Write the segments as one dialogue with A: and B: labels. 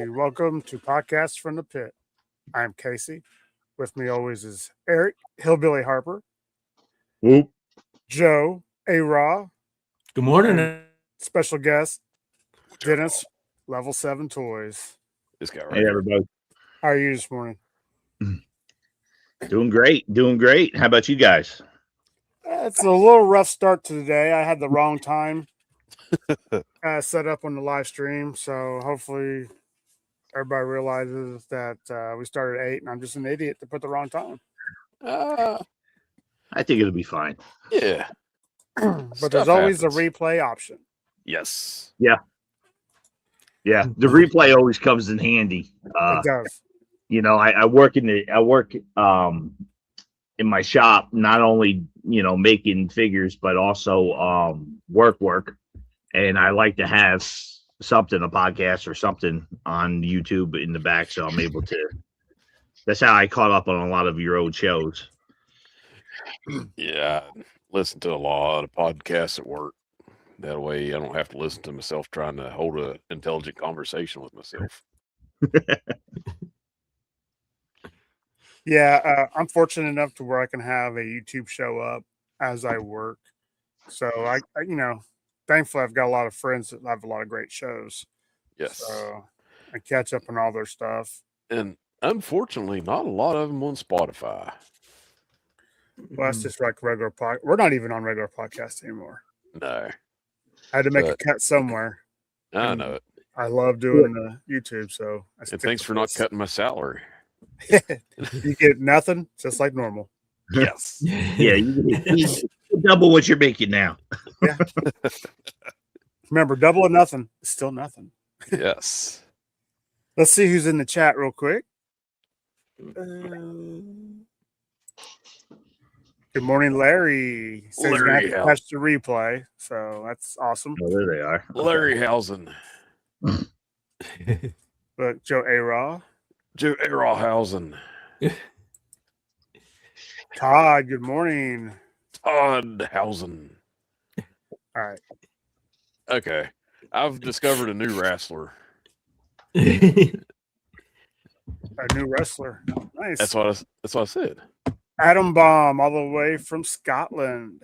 A: welcome to Podcast from the Pit. I'm Casey. With me always is Eric, Hillbilly Harper,
B: Whoop.
A: Joe, A-Raw,
C: Good morning.
A: special guest, Dennis, Level 7 Toys.
D: This guy right
B: Hey,
D: here.
B: everybody.
A: How are you this morning?
B: Doing great. Doing great. How about you guys?
A: It's a little rough start to the day. I had the wrong time set up on the live stream, so hopefully everybody realizes that we started at 8 and I'm just an idiot to put the wrong time.
B: I think it'll be fine.
D: Yeah.
A: But
D: Stuff
A: there's always
D: happens.
A: a replay option.
D: Yes.
B: Yeah, the replay always comes in handy.
A: It does.
B: You know, I work in my shop, not only making figures, but also work, and I like to have something, a podcast or something on YouTube in the back, so I'm able to. That's how I caught up on a lot of your old shows.
D: Yeah. I listen to a lot of podcasts at work. That way I don't have to listen to myself trying to hold an intelligent conversation with myself.
A: Yeah, I'm fortunate enough to where I can have a YouTube show up as I work. So I thankfully I've got a lot of friends that have a lot of great shows.
D: Yes.
A: So I catch up on all their stuff.
D: And unfortunately, not a lot of them on Spotify.
A: Well, that's just like regular pod. We're not even on regular podcasts anymore.
D: No.
A: I had to make a
D: But-
A: cut somewhere.
D: I know it.
A: I love doing the YouTube, so I
D: And
A: stick
D: thanks
A: with
D: for not
A: this.
D: cutting my salary.
A: You get nothing, just like normal.
D: Yes.
B: Yeah, you double what you're making now.
A: Remember, double or nothing is still nothing.
D: Yes.
A: Let's see who's in the chat real quick. Good morning, Larry. Says he's gonna have
D: Larry,
A: to
D: how-
A: catch the replay, so that's awesome.
B: Oh, there they are.
D: Larry Housen.
A: But Joe A-Raw,
D: Joe Arrowhausen.
A: Todd, good morning.
D: Todd Hausen.
A: All right,
D: Okay. I've discovered a new wrestler.
A: a new wrestler. Nice.
D: That's what I said.
A: Adam Bomb, all the way from Scotland,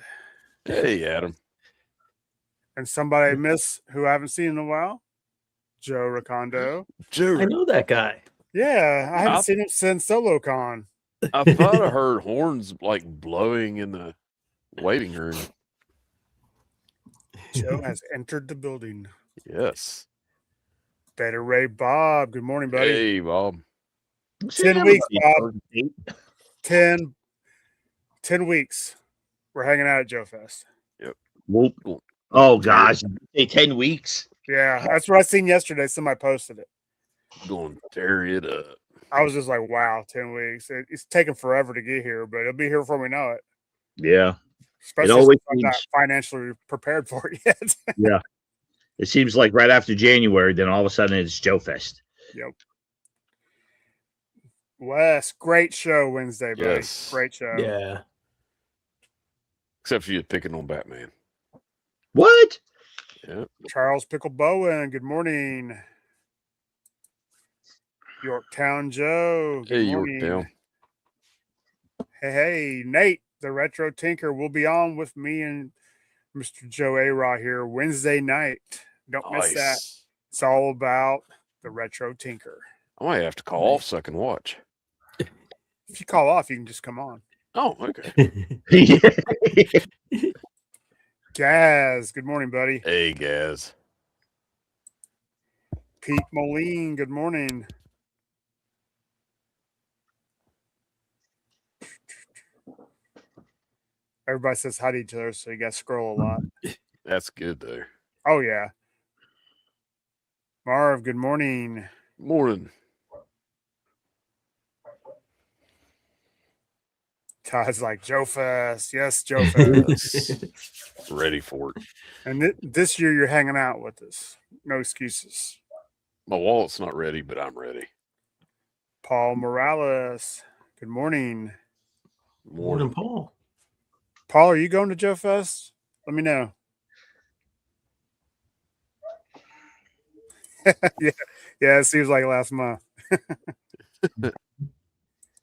D: Hey, Adam.
A: and somebody I miss who I haven't seen in a while, Joe Ricondo.
D: Joe,
C: I know that guy.
A: Yeah, I haven't
D: I'll-
A: seen him since SoloCon.
D: I thought I heard horns like blowing in the waiting room.
A: Joe has entered the building.
D: Yes.
A: Better Ray Bob, good morning, buddy.
D: Hey, Bob.
A: 10 weeks, Bob. 10 weeks. We're hanging out at Joe Fest.
B: Whoop. Oh gosh, hey, 10 weeks.
A: Yeah, that's what I seen yesterday. Somebody posted it.
D: Going to tear it up.
A: I was just like, wow, 10 weeks. It's taking forever to get here, but it'll be here before we know it.
B: Yeah,
A: Especially
B: always
A: since I'm not
B: seems-
A: financially prepared for it yet.
B: it seems like right after January, then all of a sudden it's Joe Fest.
A: Yep. Wes, great show Wednesday, buddy.
D: Yes.
A: Great show.
C: Yeah.
D: Except for you picking on Batman.
B: What?
D: Yeah.
A: Charles Pickle Bowen, good morning. Yorktown Joe. Good
D: Hey,
A: morning.
D: Yorktown.
A: Hey, Nate, the Retro Tinker, will be on with me and Mr. Joe A-Raw here Wednesday night. Don't miss that.
D: Nice.
A: It's all about the Retro Tinker.
D: I might have to call off so I can watch.
A: If you call off, you can just come on.
D: Oh, okay.
A: Gaz, good morning, buddy.
D: Hey, Gaz.
A: Pete Moline, good morning. Everybody says hi to each other, so you got to scroll a lot.
D: That's good, though.
A: Oh, yeah. Marv, good morning.
D: Morning.
A: Todd's like, Joe Fest. Yes, Joe Fest.
D: Ready for it.
A: And this year you're hanging out with us. No excuses.
D: My wallet's not ready, but I'm ready.
A: Paul Morales, good morning.
C: Morning, Paul.
A: Paul, are you going to Joe Fest? Let me know. Yeah, it seems like last month.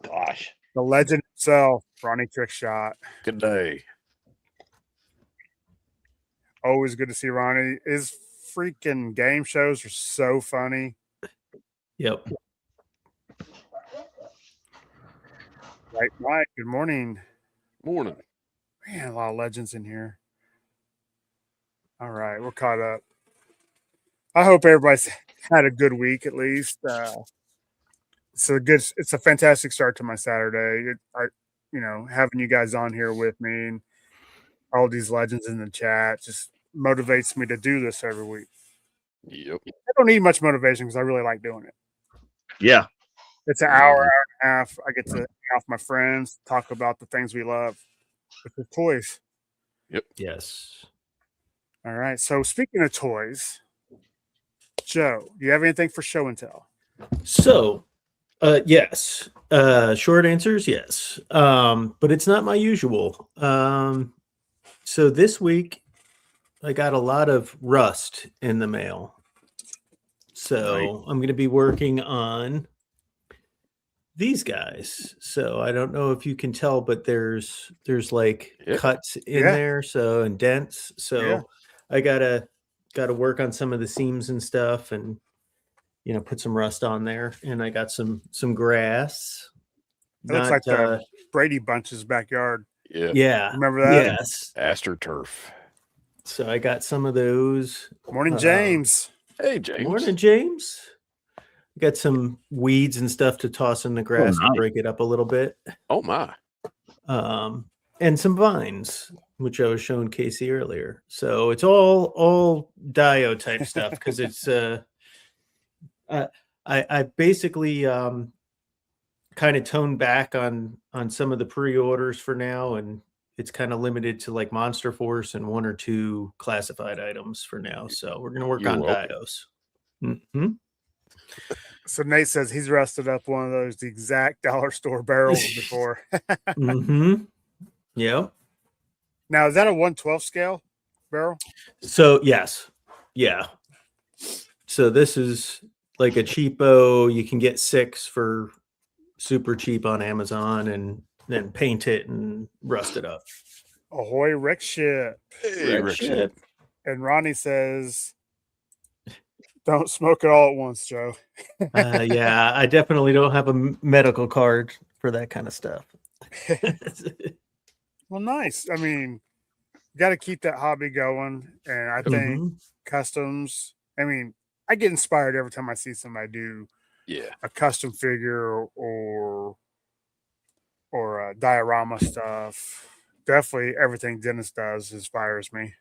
B: Gosh.
A: The legend himself, Ronnie Trickshot.
D: Good day.
A: Always good to see Ronnie. His freaking game shows are so funny.
C: Yep.
A: Right, Mike. Good morning.
D: Morning.
A: Man, a lot of legends in here. All right, we're caught up. I hope everybody's had a good week at least. It's a fantastic start to my Saturday. Having you guys on here with me and all these legends in the chat just motivates me to do this every week.
D: Yep.
A: I don't need much motivation because I really like doing it.
B: Yeah.
A: It's an hour and a half. I get to hang out with my friends, talk about the things we love, which is toys.
C: Yes.
A: All right. So speaking of toys, Joe, do you have anything for show and tell?
C: So, yes. Short answers, yes. But it's not my usual. So this week I got a lot of Rust in the mail. So I'm going to be working on these guys. So I don't know if you can tell, but there's like cuts in there, so and dents. So I gotta work on some of the seams and stuff, and put some rust on there. And I got some grass.
A: It looks like the Brady Bunch's backyard.
C: Yeah.
A: Remember that?
C: Yes.
D: AstroTurf.
C: So I got some of those.
A: Morning, James.
D: Hey, James.
C: Morning, James. Got some weeds and stuff to toss in the grass to break it up a little bit.
D: Oh my.
C: And some vines, which I was showing Casey earlier. So it's all Dio type stuff because it's I basically kind of toned back on some of the pre-orders for now, and it's kind of limited to like Monster Force and 1 or 2 classified items for now. So we're gonna work on Dios. Mm-hmm.
A: So Nate says he's rusted up one of those the exact dollar store barrels before.
C: Mm-hmm. Yeah.
A: Now is that a 1/12 scale barrel?
C: So yes. Yeah. So this is like a cheapo. You can get 6 for super cheap on Amazon and then paint it and rust it up.
A: Ahoy, Rick ship.
D: Hey, Rick ship.
A: And Ronnie says, don't smoke it all at once, Joe.
C: Yeah, I definitely don't have a medical card for that kind of stuff.
A: Well, nice. I mean, you got to keep that hobby going. And I think customs, I get inspired every time I see somebody do a custom figure or a diorama stuff. Definitely everything Dennis does inspires me.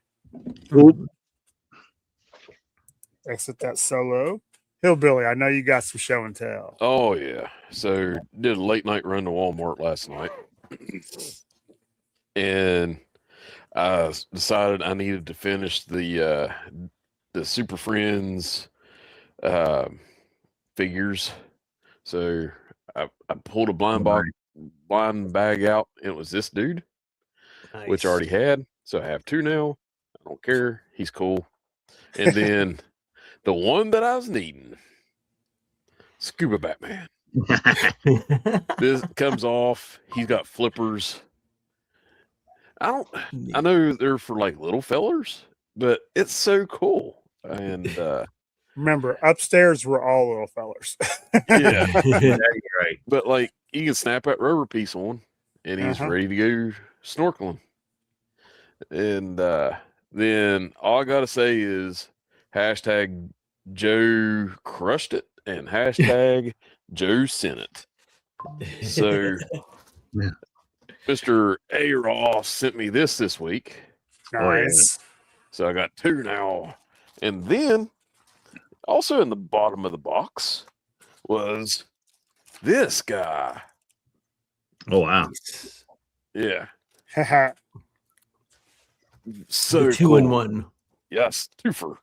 A: Exit that solo. Hillbilly, I know you got some show and tell.
D: Oh yeah. So did a late night run to Walmart last night. And I decided I needed to finish the Super Friends figures. So I pulled a blind bag out, and it was this dude, which I already had. So I have 2 now. I don't care. He's cool. And then the one that I was needing, Scuba Batman. This comes off. He's got flippers. I know they're for like little fellers, but it's so cool. And
A: remember, upstairs we're all little fellers.
D: Yeah,
B: right.
D: But like you can snap that rubber piece on, and he's ready to go snorkeling. And then all I gotta say is hashtag Joe crushed it and hashtag Joe sent it. So Mr. A. Ross sent me this week.
A: Nice.
D: So I got 2 now. And then also in the bottom of the box was this guy.
B: Oh wow.
D: Yeah.
A: The
D: So
C: 2 in 1.
D: Yes, twofer.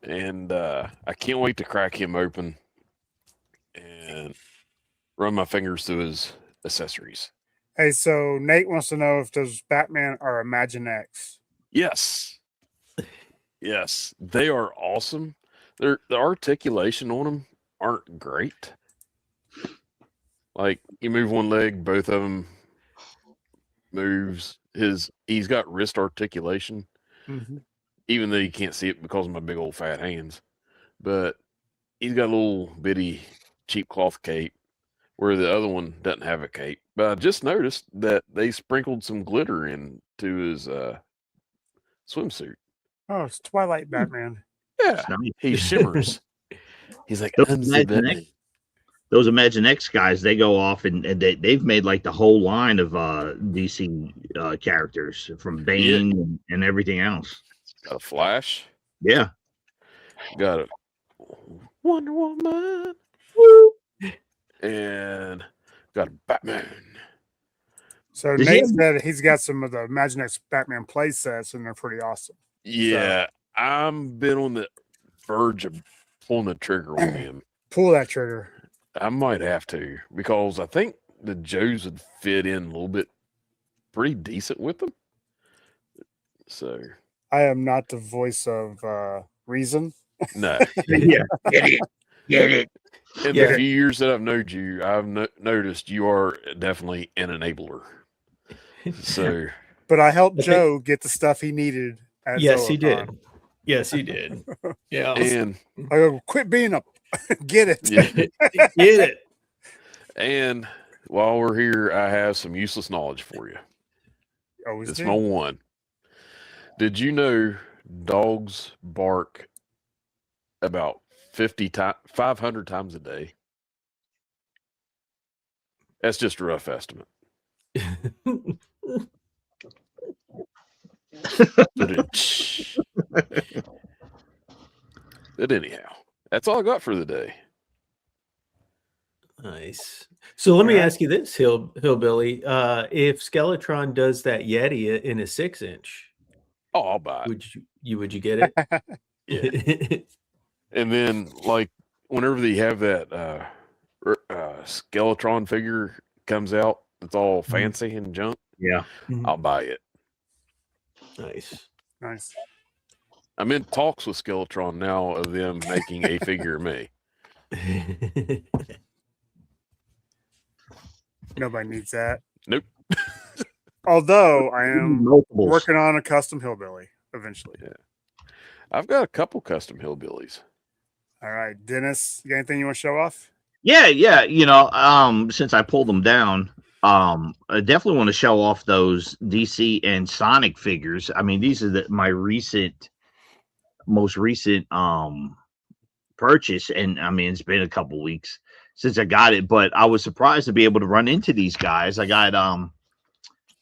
D: And I can't wait to crack him open and run my fingers through his accessories.
A: Hey, so Nate wants to know if those Batman are Imaginext.
D: Yes. Yes, they are awesome. The articulation on them aren't great. Like you move one leg, both of them moves. He's got wrist articulation,
A: Mm-hmm.
D: even though you can't see it because of my big old fat hands. But he's got a little bitty cheap cloth cape, where the other one doesn't have a cape. But I just noticed that they sprinkled some glitter into his swimsuit.
A: Oh, it's Twilight Batman.
D: Yeah,
B: It's nice.
D: he shimmers. He's like,
B: Those
D: "Unzip
B: Imagine
D: it."
B: X- those Imagine X guys, they go off and they've made like the whole line of DC characters from Bane and everything else.
D: Got a Flash.
B: Yeah.
D: Got a Wonder Woman. And got a Batman.
A: So
B: Does he
A: Nate
B: have-
A: said he's got some of the Imaginext Batman play sets, and they're pretty awesome.
D: Yeah, I'm been on the verge of pulling the trigger on him.
A: Pull that trigger.
D: I might have to because I think the Joes would fit in a little bit pretty decent with them. So
A: I am not the voice of reason.
D: no.
B: Yeah. Get it.
D: In
C: Yeah.
D: the few years that I've known you, I've noticed you are definitely an enabler. So
A: But I helped
C: Okay.
A: Joe get the stuff he needed. At
C: Yes, he
A: Zoacon.
C: did. Yes, he did. Yeah.
D: and
A: I go, quit being a get it.
D: yeah,
C: Get it.
D: and while we're here, I have some useless knowledge for you.
A: Always
D: It's
A: do.
D: my one. Did you know dogs bark about 500 times a day? That's just a rough estimate. But anyhow, that's all I got for the day.
C: Nice. So let me
A: Alright.
C: ask you this, Hillbilly. If Skeletron does that Yeti in a 6-inch,
D: Oh, I'll buy it.
C: would you get it?
D: Yeah. And then, like, whenever they have that Skeletron figure comes out, it's all fancy and junk,
B: Yeah.
D: I'll buy it.
C: Nice.
A: Nice.
D: I'm in talks with Skeletron now of them making a figure of me.
A: Nobody needs that.
D: Nope.
A: Although I am
B: Multiples.
A: working on a custom hillbilly eventually.
D: I've got a couple custom hillbillies.
A: All right, Dennis, you got anything you want to show off?
B: Yeah. Since I pulled them down, I definitely want to show off those DC and Sonic figures. I mean, these are my most recent purchase, and I mean, it's been a couple weeks since I got it, but I was surprised to be able to run into these guys. I got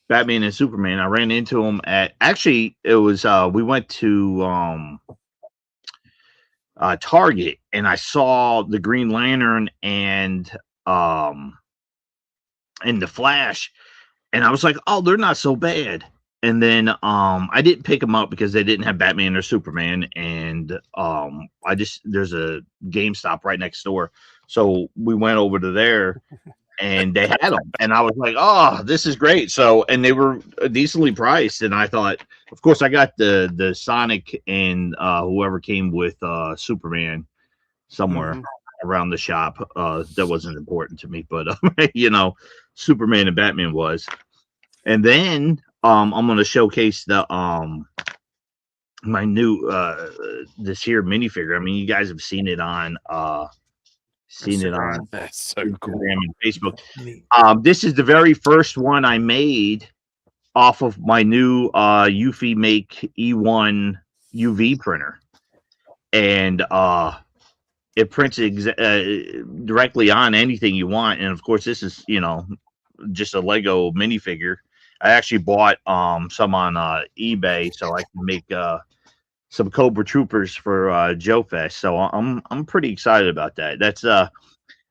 B: Batman and Superman. I ran into them it was we went to Target, and I saw the Green Lantern and the Flash, and I was like, oh, they're not so bad. And then I didn't pick them up because they didn't have Batman or Superman, and there's a GameStop right next door, so we went over to there, and they had them, and I was like, oh, this is great. So, and they were decently priced, and I thought, of course, I got the Sonic and whoever came with Superman somewhere
A: Mhm.
B: around the shop. That wasn't important to me, but Superman and Batman was. And then I'm going to showcase the my new this here minifigure. I mean, you guys have seen it on
D: That's so cool.
B: Instagram and Facebook.
C: Neat.
B: This is the very first one I made off of my new Eufy Make E1 UV printer, and it prints directly on anything you want. And of course, this is just a Lego minifigure. I actually bought some on eBay so I can make some Cobra Troopers for Joe Fest. So I'm pretty excited about that. That's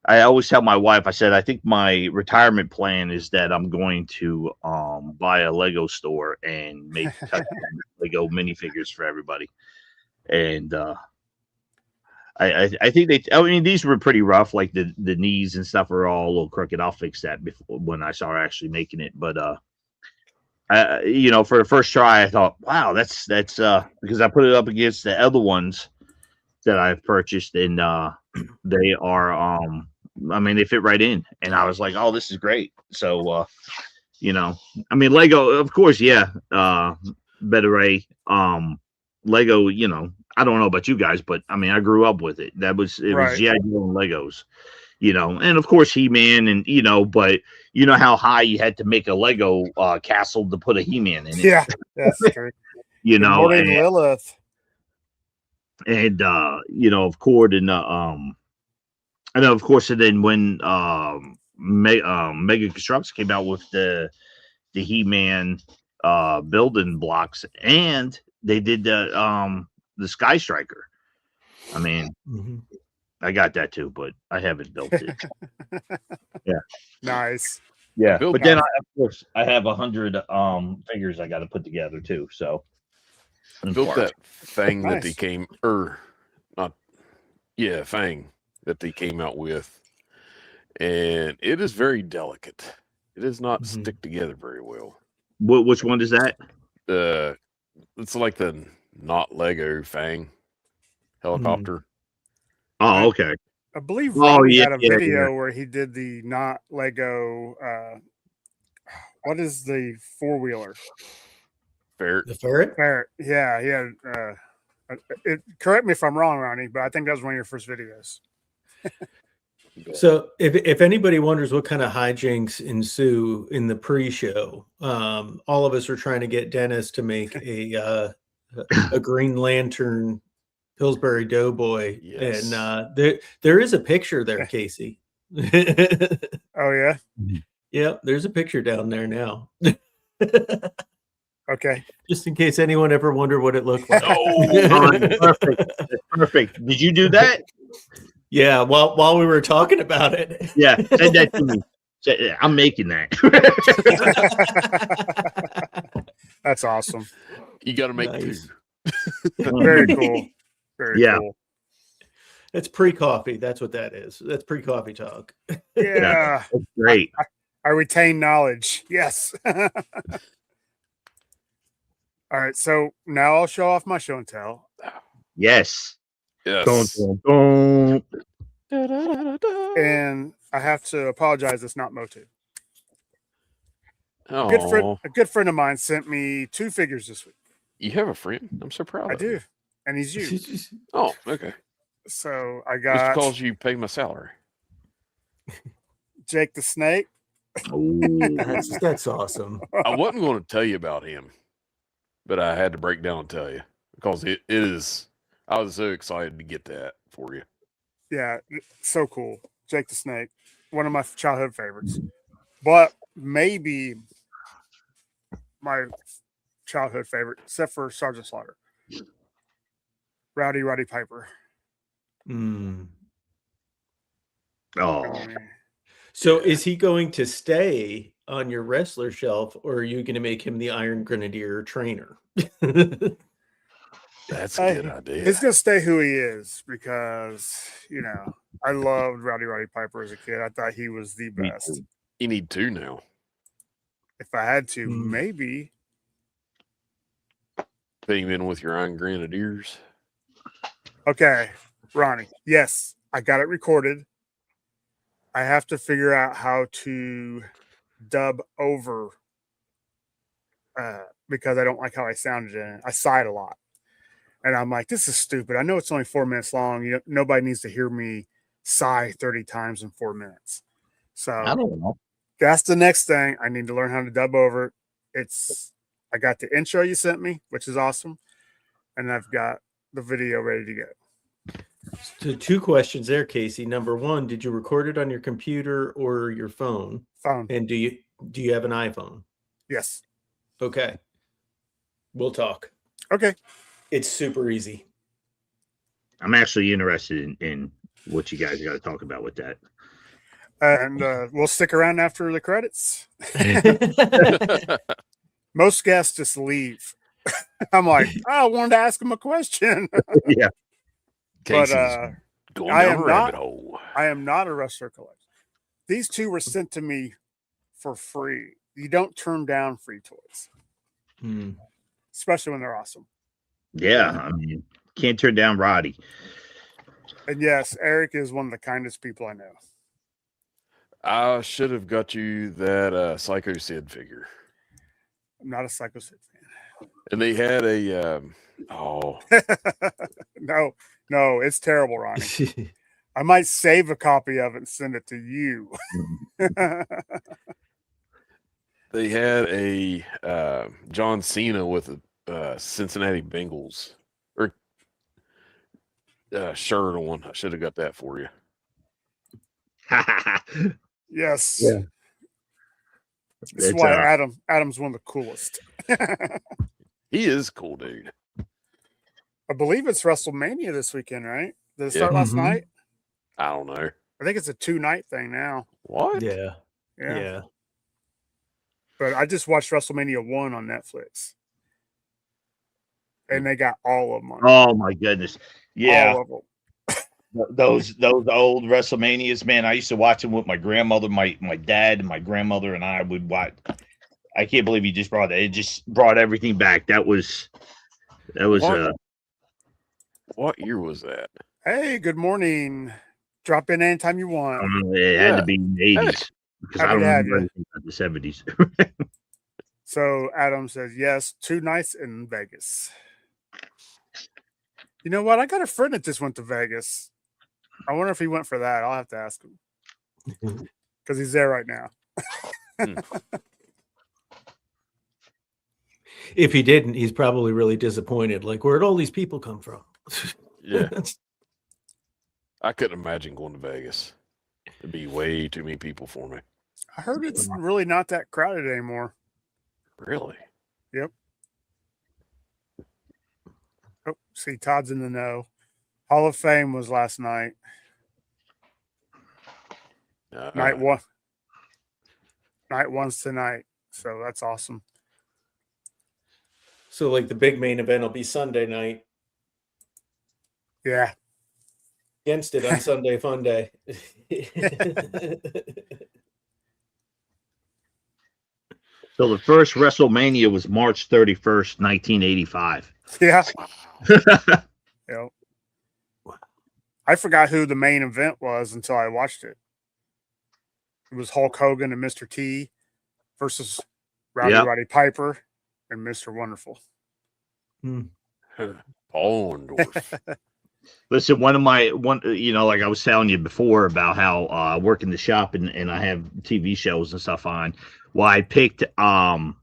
B: I always tell my wife, I said, I think my retirement plan is that I'm going to buy a Lego store and make custom Lego minifigures for everybody. And I think these were pretty rough, like the knees and stuff are all a little crooked. I'll fix that before when I start actually making it. But for the first try, I thought, wow, that's because I put it up against the other ones that I've purchased, and they are I mean, they fit right in, and I was like, oh, this is great. So you know, I mean, Lego, of course, yeah. Better Lego, you know, I don't know about you guys, but I mean, I grew up with it. It was
A: Right.
B: G.I. Joe and Legos, you know, and of course He-Man, and you know, but you know how high you had to make a Lego castle to put a He-Man in it.
A: Yeah, that's true.
B: You
A: Good
B: know,
A: morning, Lilith.
B: and you know, of course, and of course, and then when Mega Constructs came out with the He-Man building blocks, and they did the Sky Striker. I mean, I got that too, but I haven't built it. Yeah,
A: Nice.
B: yeah.
D: Built
B: But then, of course, I have 100 figures I got to put together too. So
D: Built that Fang that they
A: Nice.
D: came, Fang that they came out with, and it is very delicate. It does not stick together very well.
B: Which one is that?
D: It's like the not Lego Fang helicopter.
B: Oh, okay.
A: I believe
B: Oh,
A: Robbie
B: yeah,
A: had a
B: yeah,
A: video
B: yeah.
A: where he did the not Lego. What is the 4-wheeler?
D: Ferret.
C: The ferret.
A: Ferret. Yeah, he had. Correct me if I'm wrong, Ronnie, but I think that was one of your first videos.
C: So if anybody wonders what kind of hijinks ensue in the pre-show, all of us are trying to get Dennis to make a Green Lantern Pillsbury Doughboy,
D: Yes.
C: and there is a picture there, Casey.
A: Oh yeah.
C: Yeah, there's a picture down there now.
A: Okay.
C: Just in case anyone ever wondered what it looked like.
B: Perfect. Perfect. Did you do that?
C: Yeah, while we were talking about it.
B: Yeah, send that to me. I'm making that.
A: That's awesome.
D: You got to make
C: Nice.
D: two.
A: Very cool. Very
B: Yeah.
A: cool.
C: That's pre-coffee. That's what that is. That's pre-coffee talk.
A: Yeah.
B: That's great.
A: I retain knowledge. Yes. All right. So now I'll show off my show and tell.
B: Yes.
D: Yes.
B: Dun.
A: And I have to apologize. It's not Motu.
D: Oh,
A: A good friend of mine sent me 2 figures this week.
D: you have a friend? I'm so proud
A: I
D: of
A: do.
D: you.
A: And he's you.
D: Oh, okay.
A: So I
D: Just
A: got
D: because you pay my salary.
A: Jake the Snake.
C: That's awesome.
D: I wasn't going to tell you about him, but I had to break down and tell you because it is. I was so excited to get that for you.
A: Yeah, so cool. Jake the Snake, one of my childhood favorites. But maybe my childhood favorite, except for Sergeant Slaughter. Rowdy Roddy Piper.
C: Mm.
B: Oh,
A: I mean,
C: So is he going to stay on your wrestler shelf, or are you going to make him the Iron Grenadier trainer?
D: That's a good idea.
A: he's gonna stay who he is because I loved Rowdy Roddy Piper as a kid. I thought he was the
B: Me
A: best.
B: too.
D: You need two now.
A: If I had to,
C: Mm.
A: maybe.
D: Put him in with your Iron Grenadiers.
A: Okay, Ronnie. Yes, I got it recorded. I have to figure out how to dub over because I don't like how I sounded in it. I sighed a lot. And I'm like, this is stupid. I know it's only 4 minutes long. Nobody needs to hear me sigh 30 times in 4 minutes. So
B: I don't know.
A: that's the next thing. I need to learn how to dub over. I got the intro you sent me, which is awesome. And I've got the video ready to go.
C: So 2 questions there, Casey. Number 1, did you record it on your computer or your phone?
A: Phone.
C: And do you have an iPhone?
A: Yes.
C: Okay. We'll talk.
A: Okay.
C: It's super easy.
B: I'm actually interested in what you guys got to talk about with that.
A: And we'll stick around after the credits. Most guests just leave. I'm like, I wanted to ask him a question.
B: Yeah.
D: Casey's going down a rabbit hole.
A: I am not a wrestler collector. These 2 were sent to me for free. You don't turn down free toys,
C: Hmm.
A: especially when they're awesome.
B: Yeah. I mean, can't turn down Roddy.
A: And yes, Eric is one of the kindest people I know.
D: I should have got you that Psycho Sid figure.
A: I'm not a Psycho Sid
D: And they had a
A: fan. No, it's terrible, Ronnie. I might save a copy of it and send it to you.
D: they had a John Cena with a Cincinnati Bengals or shirt on. I should have got that for you.
A: Yes.
B: Yeah.
A: That's
B: It's,
A: why Adam's one of the coolest.
D: He is a cool dude.
A: I believe it's WrestleMania this weekend, right? Did it
D: Yeah.
A: start last
C: Mhm.
A: night?
D: I don't know.
A: I think it's a 2-night thing now.
D: What?
C: Yeah.
A: Yeah.
C: Yeah.
A: But I just watched WrestleMania 1 on Netflix. And they got all of them on.
B: Oh my goodness. Yeah.
A: All of them.
B: Those old WrestleManias, man. I used to watch them with my grandmother, my dad, and my grandmother, and I would watch. I can't believe you just brought that. It just brought everything back. That was
D: What? What year was that?
A: Hey, good morning. Drop in anytime you want.
B: it had to be in the 80s because I
A: Happy
B: don't
A: to have
B: remember
A: you.
B: anything about the 70s.
A: So Adam says, yes, 2 nights in Vegas. You know what? I got a friend that just went to Vegas. I wonder if he went for that. I'll have to ask him because he's there right now.
C: If he didn't, he's probably really disappointed. Like, where'd all these people come from?
D: Yeah. I couldn't imagine going to Vegas. It'd be way too many people for me.
A: I heard it's really not that crowded anymore.
D: Really?
A: Oh, see, Todd's in the know. Hall of Fame was last night. Night one. Night one's tonight. So that's awesome.
C: So, like, the big main event will be Sunday night.
A: Yeah.
C: Against it on Sunday Fun Day.
B: So the first WrestleMania was March 31st, 1985.
A: Yeah. Yep. I forgot who the main event was until I watched it. It was Hulk Hogan and Mr. T versus Rowdy
B: Yep.
A: Roddy Piper and Mr. Wonderful.
D: Paul Orndorff.
B: Listen, like I was telling you before about how I work in the shop and I have TV shows and stuff on. Well, I picked oh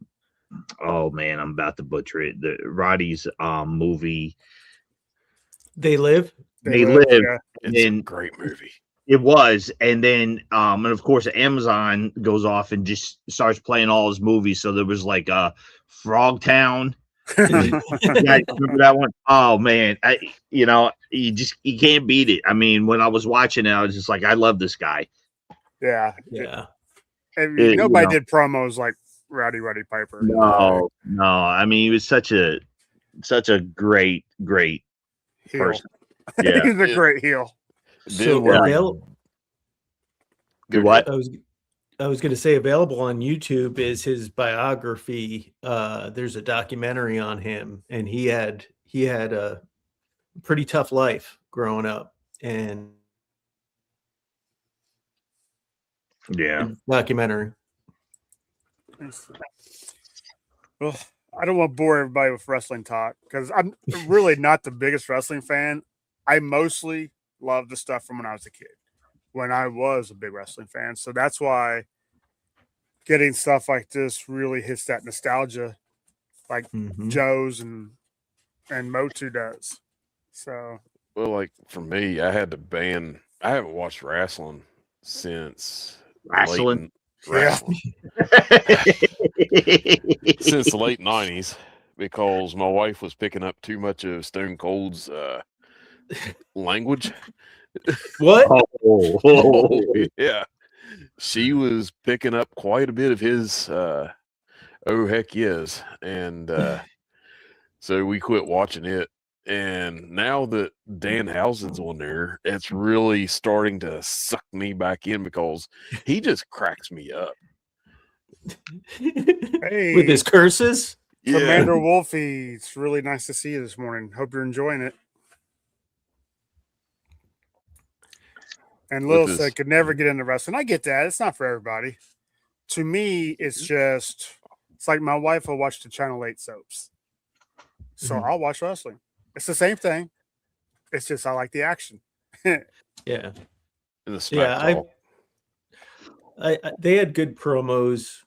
B: man, I'm about to butcher it. The Roddy's movie.
C: They Live?
B: They Live.
A: Yeah.
D: It's a
B: And
D: great movie.
B: it was, and then and of course Amazon goes off and just starts playing all his movies. So there was like Frogtown. Yeah, remember that one? Oh man, you can't beat it. I mean, when I was watching it, I was just like, I love this guy.
A: Yeah.
C: Yeah.
A: Nobody did promos like Rowdy Roddy Piper.
B: No. I mean, he was such a great
A: Heel.
B: person. Yeah.
A: He's a great heel.
C: So,
D: Go
B: What?
C: I was going to say, available on YouTube is his biography. There's a documentary on him, and he had a pretty tough life growing up, and
B: Yeah.
C: documentary.
A: Well, I don't want to bore everybody with wrestling talk because I'm really not the biggest wrestling fan. I mostly love the stuff from when I was a kid, when I was a big wrestling fan. So that's why getting stuff like this really hits that nostalgia, like
C: Mhm.
A: Joe's and Motu does. So
D: Well, like for me, I had to ban. I haven't watched wrestling since
B: Wrestling?
D: wrestling since the late '90s because my wife was picking up too much of Stone Cold's language.
C: What?
B: Oh.
D: Yeah, she was picking up quite a bit of his. Oh heck yes, and so we quit watching it. And now that Danhausen's on there, it's really starting to suck me back in because he just cracks me up.
A: hey,
C: With his curses?
D: Yeah,
A: Commander Wolfie, it's really nice to see you this morning. Hope you're enjoying it. And
D: With
A: Lil
D: his-
A: said could never get into wrestling. I get that. It's not for everybody. To me, it's just it's like my wife will watch the Channel 8 soaps. So
C: Mhm.
A: I'll watch wrestling. It's the same thing. It's just I like the action.
C: Yeah.
D: in the smack
C: Yeah,
D: talk.
C: they had good promos,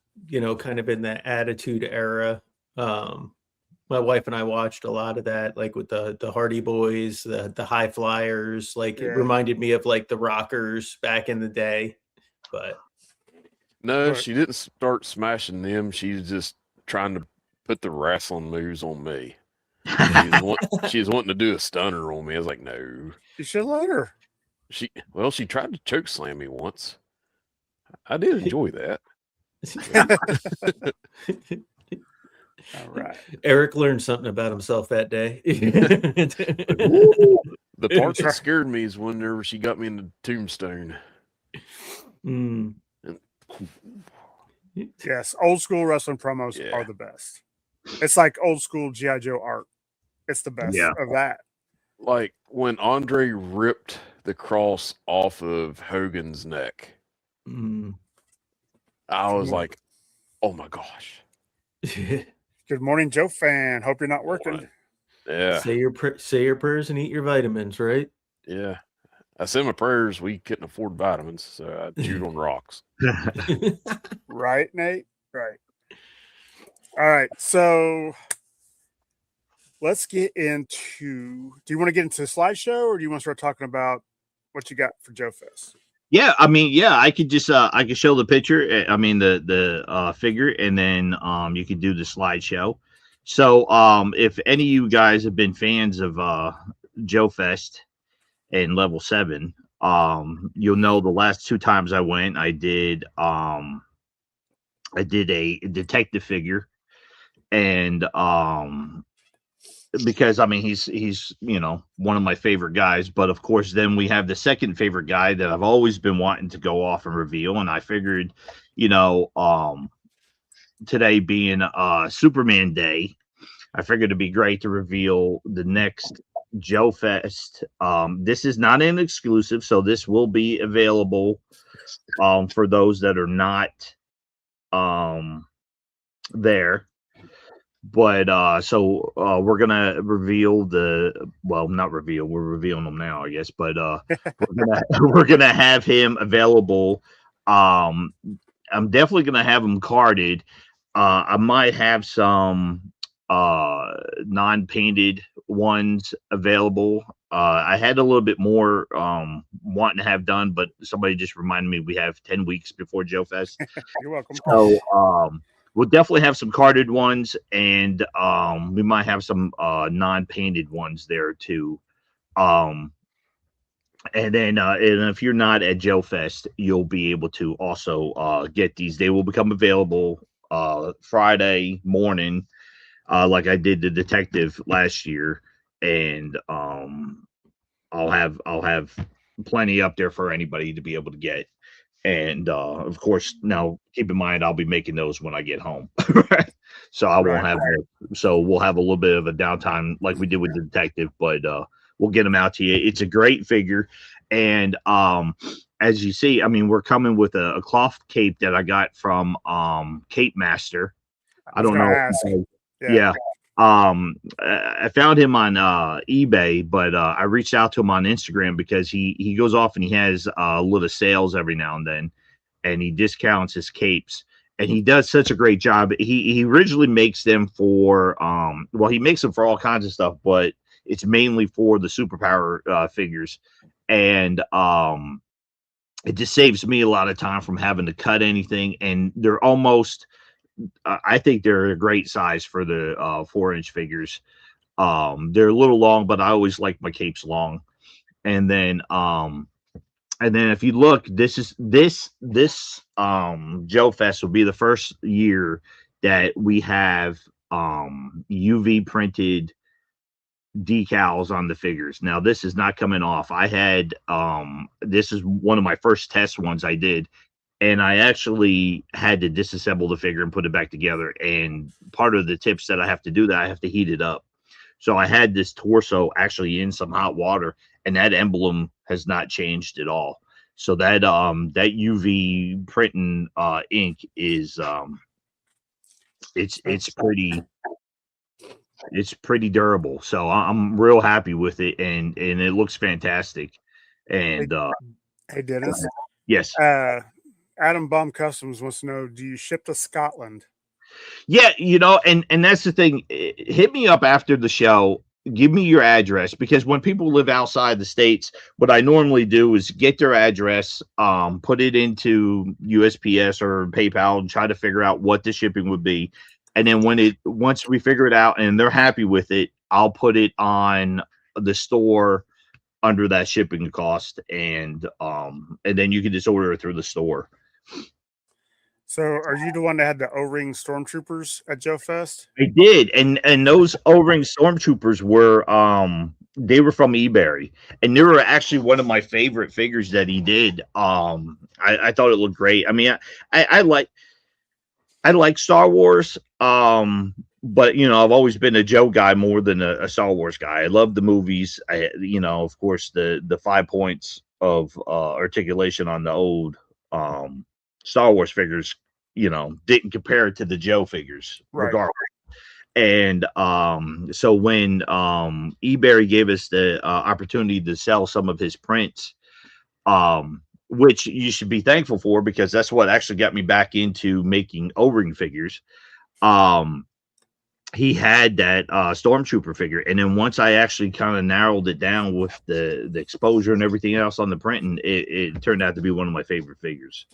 C: kind of in the Attitude Era. My wife and I watched a lot of that, like with the Hardy Boys, the High Flyers. Like it
A: Yeah.
C: reminded me of like the Rockers back in the day. But
D: No,
A: Right.
D: she didn't start smashing them. She's just trying to put the wrestling moves on me. She was wanting to do a stunner on me. I was like, no.
A: You should let her.
D: She tried to choke slam me once. I did enjoy that.
A: All right.
C: Eric learned something about himself that day.
D: The part that scared me is whenever she got me in the tombstone.
C: Mm.
A: Yes, old school wrestling promos
D: Yeah.
A: are the best. It's like old school G.I. Joe art. It's the best
B: Yeah.
A: of that.
D: Like when Andre ripped the cross off of Hogan's neck,
C: Mm.
D: I was
A: Mm.
D: like, oh my gosh.
A: Good morning, Joe fan. Hope you're not working.
D: Yeah.
C: Say your prayers and eat your vitamins, right?
D: Yeah. I said my prayers. We couldn't afford vitamins, so I chewed on rocks.
A: Right, Nate? Right. All right. So let's get into. Do you want to get into the slideshow or do you want to start talking about what you got for Joe Fest?
B: Yeah, I mean, yeah, I could just I could show the picture. I mean the figure, and then you could do the slideshow. So if any of you guys have been fans of Joe Fest and Level 7, you'll know the last 2 times I went, I did a detective figure, and because I mean he's one of my favorite guys, but of course then we have the second favorite guy that I've always been wanting to go off and reveal, and I figured today being Superman Day, I figured it'd be great to reveal the next Joe Fest. This is not an exclusive, so this will be available for those that are not there. But we're gonna reveal not reveal, we're revealing them now, I guess, but we're gonna have him available. I'm definitely gonna have him carded. I might have some non-painted ones available. I had a little bit more wanting to have done, but somebody just reminded me we have 10 weeks before Joe Fest.
A: You're welcome.
B: So we'll definitely have some carded ones, and we might have some non-painted ones there too. And then and if you're not at Joe Fest, you'll be able to also get these. They will become available Friday morning, like I did the detective last year, and I'll have plenty up there for anybody to be able to get. And of course, now keep in mind I'll be making those when I get home, right? So I won't have. So we'll have a little bit of a downtime like we did with the detective, but we'll get them out to you. It's a great figure, and as you see, I mean, we're coming with a cloth cape that I got from Cape Master. I don't know. Yeah. I found him on eBay, but I reached out to him on Instagram because he goes off and he has little sales every now and then, and he discounts his capes, and he does such a great job. He originally makes them for he makes them for all kinds of stuff, but it's mainly for the superpower figures, and it just saves me a lot of time from having to cut anything, and they're almost. I think they're a great size for the 4-inch figures. They're a little long, but I always like my capes long. And then if you look, this Joe Fest will be the first year that we have UV printed decals on the figures. Now this is not coming off. I had this is one of my first test ones I did. And I actually had to disassemble the figure and put it back together. And part of the tips that I have to do that, I have to heat it up. So I had this torso actually in some hot water, and that emblem has not changed at all. So that that UV printing ink is it's pretty durable. So I'm real happy with it, and it looks fantastic. And
A: Hey, Dennis.
B: yes,
A: Adam Baum Customs wants to know: do you ship to Scotland?
B: yeah, and that's the thing. Hit me up after the show. Give me your address, because when people live outside the states, what I normally do is get their address, put it into USPS or PayPal, and try to figure out what the shipping would be. And then once we figure it out and they're happy with it, I'll put it on the store under that shipping cost, and then you can just order it through the store.
A: So, are you the one that had the O-ring stormtroopers at Joe Fest?
B: I did, and those O-ring stormtroopers were they were from eBay, and they were actually one of my favorite figures that he did. I thought it looked great. I mean, I like Star Wars, but I've always been a Joe guy more than a Star Wars guy. I love the movies. Of course, the 5 points of articulation on the old Star Wars figures, didn't compare it to the Joe figures,
A: Right.
B: regardless. And so when eBay gave us the opportunity to sell some of his prints, which you should be thankful for, because that's what actually got me back into making O-ring figures. He had that stormtrooper figure, and then once I actually kind of narrowed it down with the exposure and everything else on the printing, it turned out to be one of my favorite figures.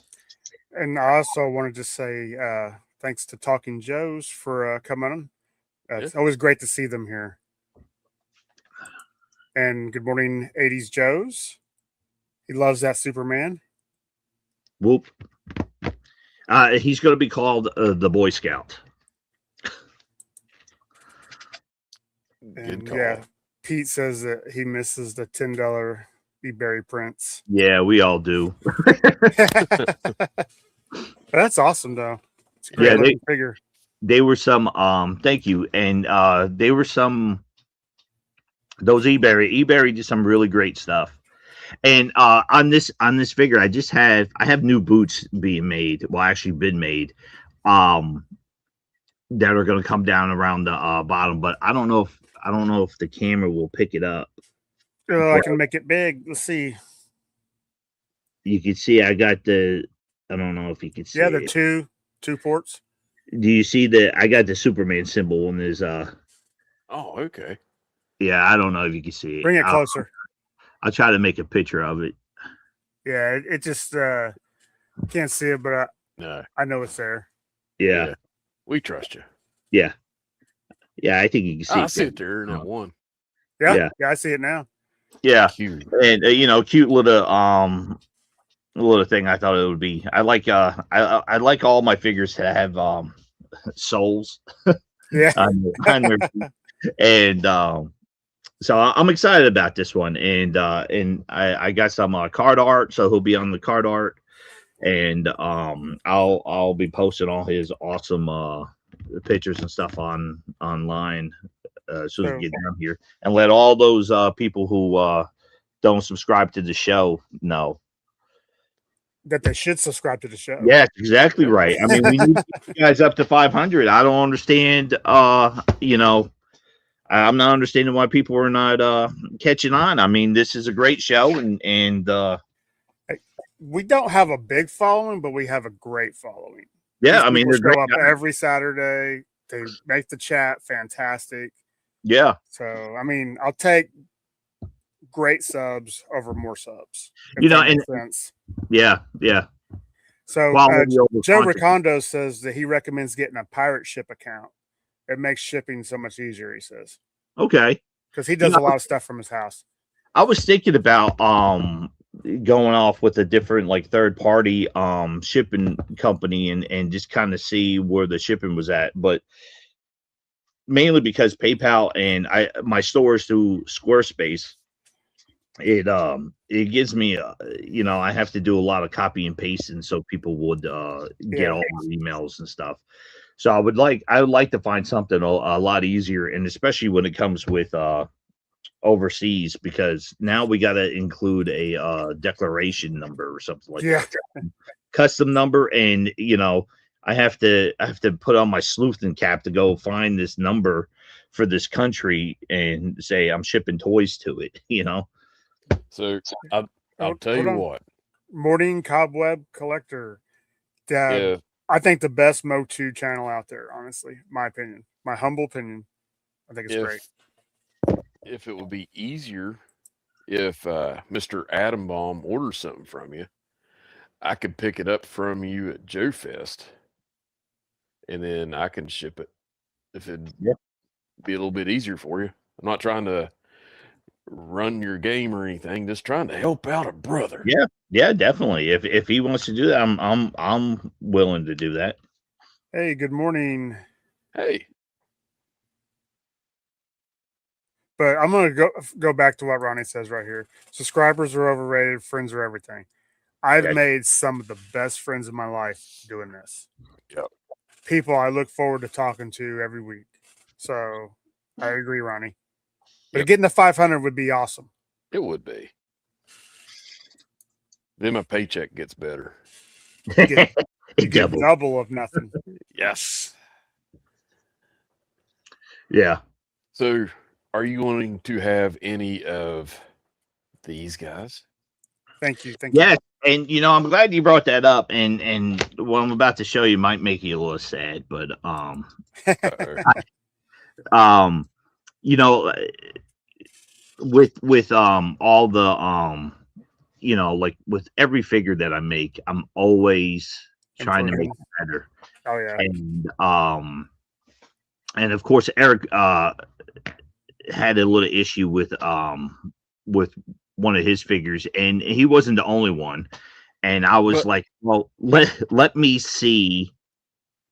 A: And I also wanted to say thanks to Talking Joes for coming on. It's always great to see them here. And good morning, 80s Joes. He loves that Superman.
B: Whoop. He's going to be called the Boy Scout.
A: And
D: Good call.
A: yeah, Pete says that he misses the $10 eBay prints.
B: Yeah, we all do.
A: That's awesome, though. It's a great
B: Yeah,
A: looking figure.
B: They were some thank you, and they were some, those eBay did some really great stuff. And on this figure, I have new boots being made, well, actually been made, that are going to come down around the bottom, but I don't know if the camera will pick it up.
A: Oh, I can make it big. Let's see.
B: You can see I got I don't know if you can see.
A: Yeah, they're
B: it.
A: two ports.
B: Do you see I got the Superman symbol on his
D: Oh, okay.
B: yeah, I don't know if you can see it.
A: Bring it closer.
B: I'll try to make a picture of it.
A: Yeah, it just can't see it, but
D: No,
A: I know it's there.
B: Yeah.
D: we trust you.
B: Yeah, I think you can see
D: I
B: it.
D: see it there in that one.
A: Yeah, I see it now.
B: Yeah,
D: Cute.
B: and cute little thing. I thought it would be. I like all my figures to have souls.
A: Yeah.
B: on their feet. And so I'm excited about this one, and I got some card art, so he'll be on the card art, and I'll be posting all his awesome pictures and stuff online as soon as we get down here, and let all those people who don't subscribe to the show know
A: That they should subscribe to the show.
B: Yeah, exactly right. I mean, we need to get you guys up to 500. I don't understand. I'm not understanding why people are not catching on. I mean, this is a great show, and
A: we don't have a big following, but we have a great following.
B: yeah,
A: These
B: I mean,
A: people
B: they're
A: show
B: great
A: up
B: guys.
A: every Saturday. They make the chat fantastic.
B: Yeah,
A: So, I mean, I'll take great subs over more subs. if
B: You know,
A: that makes sense.
B: yeah.
A: So,
B: Quality over
A: Joe
B: quantity.
A: Ricondo says that he recommends getting a pirate ship account. It makes shipping so much easier, he says,
B: Okay.
A: because he does
B: You
A: a lot of stuff from his house.
B: I was thinking about going off with a different like third party shipping company and just kind of see where the shipping was at, but mainly because PayPal and my stores through Squarespace, it gives me I have to do a lot of copy and pasting so people would get all my emails and stuff. So I would like to find something a lot easier, and especially when it comes with overseas, because now we got to include a declaration number or something like
A: Yeah.
B: that, custom number, and I have to put on my sleuthing cap to go find this number for this country and say I'm shipping toys to it.
D: So I'll tell
A: Hold
D: you
A: on.
D: what.
A: Morning Cobweb Collector.
D: Yeah,
A: I think the best Motu channel out there, honestly, my opinion, my humble opinion. I think it's great.
D: if it would be easier if Mr. Adam Bomb orders something from you, I could pick it up from you at Joe Fest, and then I can ship it if it'd be a little bit easier for you. I'm not trying to run your game or anything, just trying to help out a brother.
B: Yeah, definitely. If he wants to do that, I'm willing to do that.
A: Hey, good morning.
D: Hey,
A: But I'm gonna go back to what Ronnie says right here. Subscribers are overrated. Friends are everything. I've
B: Yeah.
A: made some of the best friends of my life doing this.
D: Yep.
A: People I look forward to talking to every week. So I agree, Ronnie. But
D: Yep.
A: getting to 500 would be awesome.
D: it would be. Then my paycheck gets better.
A: You get
B: Double.
A: double of nothing.
D: Yes.
B: Yeah.
D: So, are you going to have any of these guys?
A: Thank you.
B: Yes, and I'm glad you brought that up. And what I'm about to show you might make you a little sad, but
D: Uh-oh.
B: with all the like with every figure that I make, I'm always trying to make it better.
A: Oh yeah.
B: And of course Eric had a little issue with one of his figures, and he wasn't the only one. And I was like, well, let me see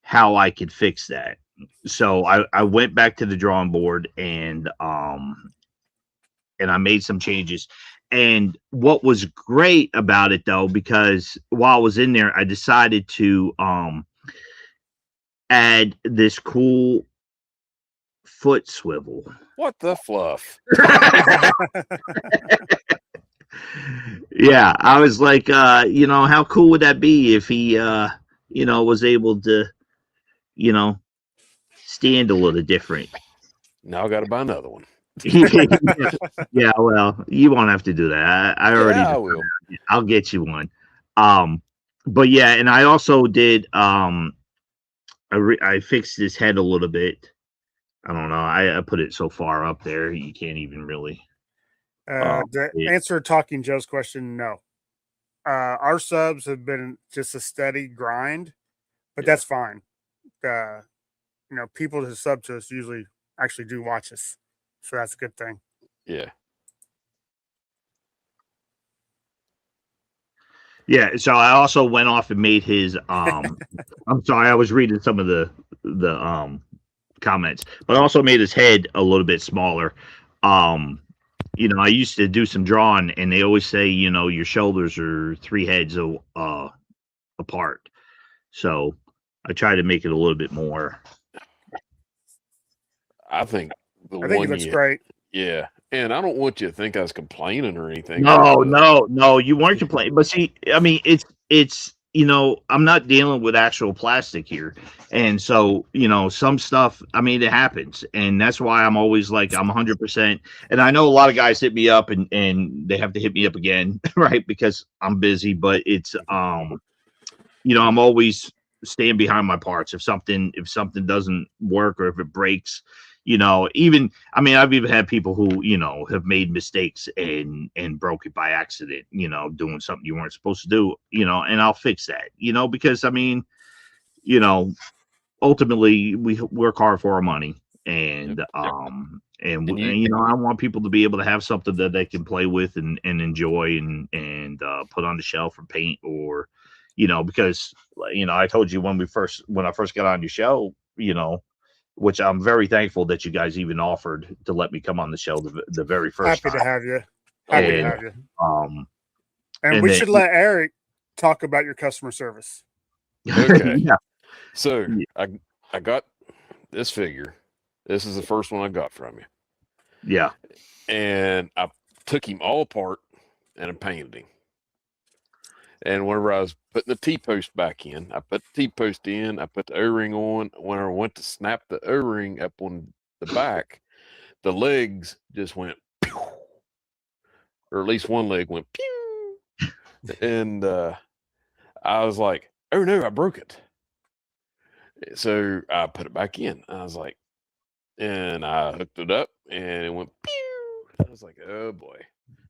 B: how I could fix that. So I went back to the drawing board and I made some changes. And what was great about it, though, because while I was in there, I decided to add this cool foot swivel.
D: What the fluff?
B: Yeah, I was like, how cool would that be if he, was able to, stand a little different.
D: Now I got to buy another one.
B: Yeah, well, you won't have to do that. I already.
D: I will.
B: I'll get you one. But yeah, and I also did. I fixed his head a little bit. I don't know. I put it so far up there you can't even really.
A: To answer Talking Joe's question, no. Our subs have been just a steady grind, but that's fine. People who sub to us usually actually do watch us, so that's a good thing.
D: Yeah.
B: Yeah, so I also went off and made his I'm sorry, I was reading some of the comments, but I also made his head a little bit smaller. I used to do some drawing, and they always say, your shoulders are 3 heads apart. So I try to make it a little bit more.
D: I think
A: it looks great.
D: Yeah. And I don't want you to think I was complaining or anything.
B: No, you weren't complaining. But see, I mean, it's I'm not dealing with actual plastic here. And so, some stuff, I mean, it happens. And that's why I'm always like, I'm 100%. And I know a lot of guys hit me up and they have to hit me up again, right? Because I'm busy. But it's, I'm always staying behind my parts. If something doesn't work or if it breaks, I've even had people who, have made mistakes and broke it by accident, doing something you weren't supposed to do, and I'll fix that, because ultimately we work hard for our money, and I want people to be able to have something that they can play with and enjoy and put on the shelf or paint or, because, I told you when I first got on your show, which I'm very thankful that you guys even offered to let me come on the show the very first time.
A: Happy to have you. Happy to have you. And we
B: then,
A: should let Eric talk about your customer service.
D: Okay.
B: Yeah.
D: So I got this figure. This is the first one I got from you.
B: Yeah.
D: And I took him all apart and I painted him. And whenever I was putting the T-post back in, I put the T-post in, I put the O-ring on. When I went to snap the O-ring up on the back, the legs just went pew, or at least one leg went pew. And I was like, oh no, I broke it. So I put it back in. I was like, and I hooked it up and it went pew. I was like, oh boy,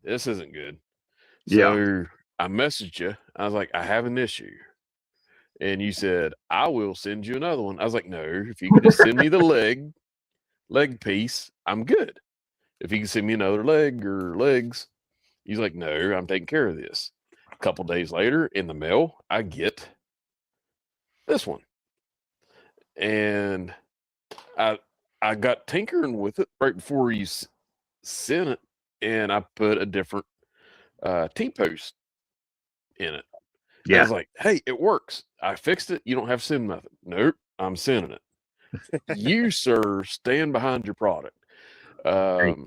D: this isn't good.
B: Yeah.
D: So I messaged you. I was like, I have an issue. And you said, I will send you another one. I was like, no, if you can just send me the leg piece, I'm good. If you can send me another leg or legs, he's like, no, I'm taking care of this. A couple days later in the mail, I get this one. And I got tinkering with it right before you sent it, and I put a different T-post in it. Yeah. I was like, hey, it works. I fixed it. You don't have to send nothing. Nope, I'm sending it. You, sir, stand behind your product. That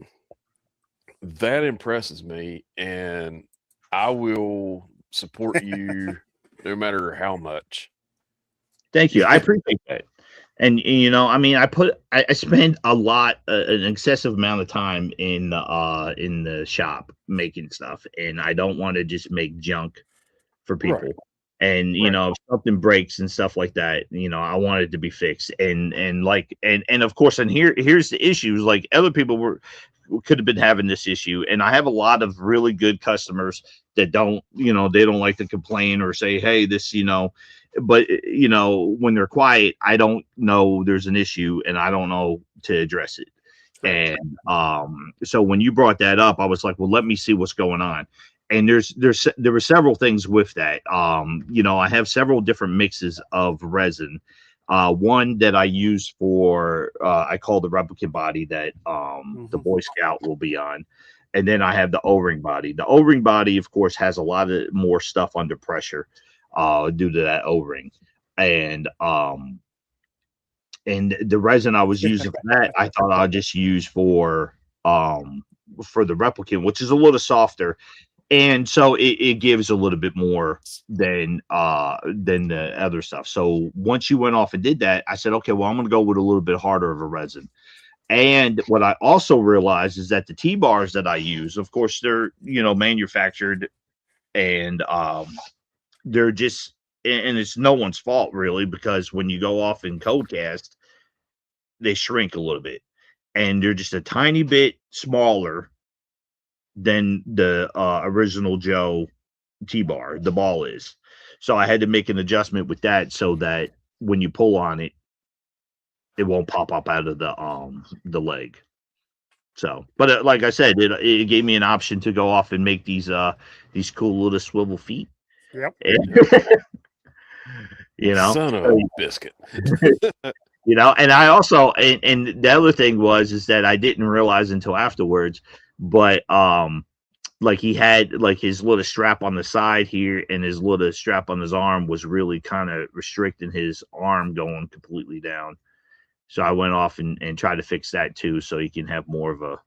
D: impresses me, and I will support you no matter how much.
B: Thank you. I appreciate that. And you know, I mean, I spend a lot, an excessive amount of time in the shop making stuff, and I don't want to just make junk for people. Right. And you know, if something breaks and stuff like that, you know, I want it to be fixed. And of course, and here's the issues. Like other people could have been having this issue, and I have a lot of really good customers that don't, you know, they don't like to complain or say, hey, this, you know. But you know, when they're quiet, I don't know there's an issue, and I don't know to address it. Right. And so when you brought that up, I was like, well, let me see what's going on. And there were several things with that. You know, I have several different mixes of resin. One that I use for I call the replicant body that the Boy Scout will be on. And then I have the O-ring body. The O-ring body, of course, has a lot of more stuff under pressure due to that O-ring. And the resin I was using for that, I thought I'd just use for the replicant, which is a little softer. And so it gives a little bit more than the other stuff. So once you went off and did that, I said, okay, well, I'm going to go with a little bit harder of a resin. And what I also realized is that the T-bars that I use, of course, they're, you know, manufactured, and they're just, and it's no one's fault really, because when you go off in code cast, they shrink a little bit, and they're just a tiny bit smaller than the original Joe T-bar, the ball is. So I had to make an adjustment with that so that when you pull on it, it won't pop up out of the leg. So, but like I said, it gave me an option to go off and make these cool little swivel feet.
A: Yep.
B: You know,
D: son of a biscuit.
B: You know, and I also, and the other thing is that I didn't realize until afterwards, but like he had like his little strap on the side here, and his little strap on his arm was really kind of restricting his arm going completely down. So I went off and tried to fix that too, so he can have more of a,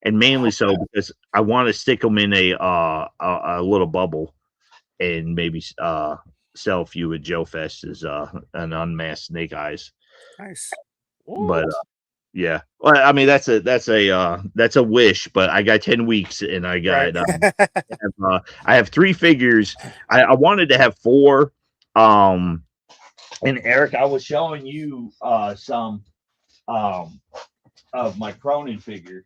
B: and mainly so because I want to stick him in a little bubble, and maybe sell a few at Joe Fest as an unmasked Snake Eyes.
A: Nice.
B: But yeah, well, I mean that's a wish, but I got 10 weeks, and I got I have 3 figures. I wanted to have 4. And Eric, I was showing you some of my Cronin figure,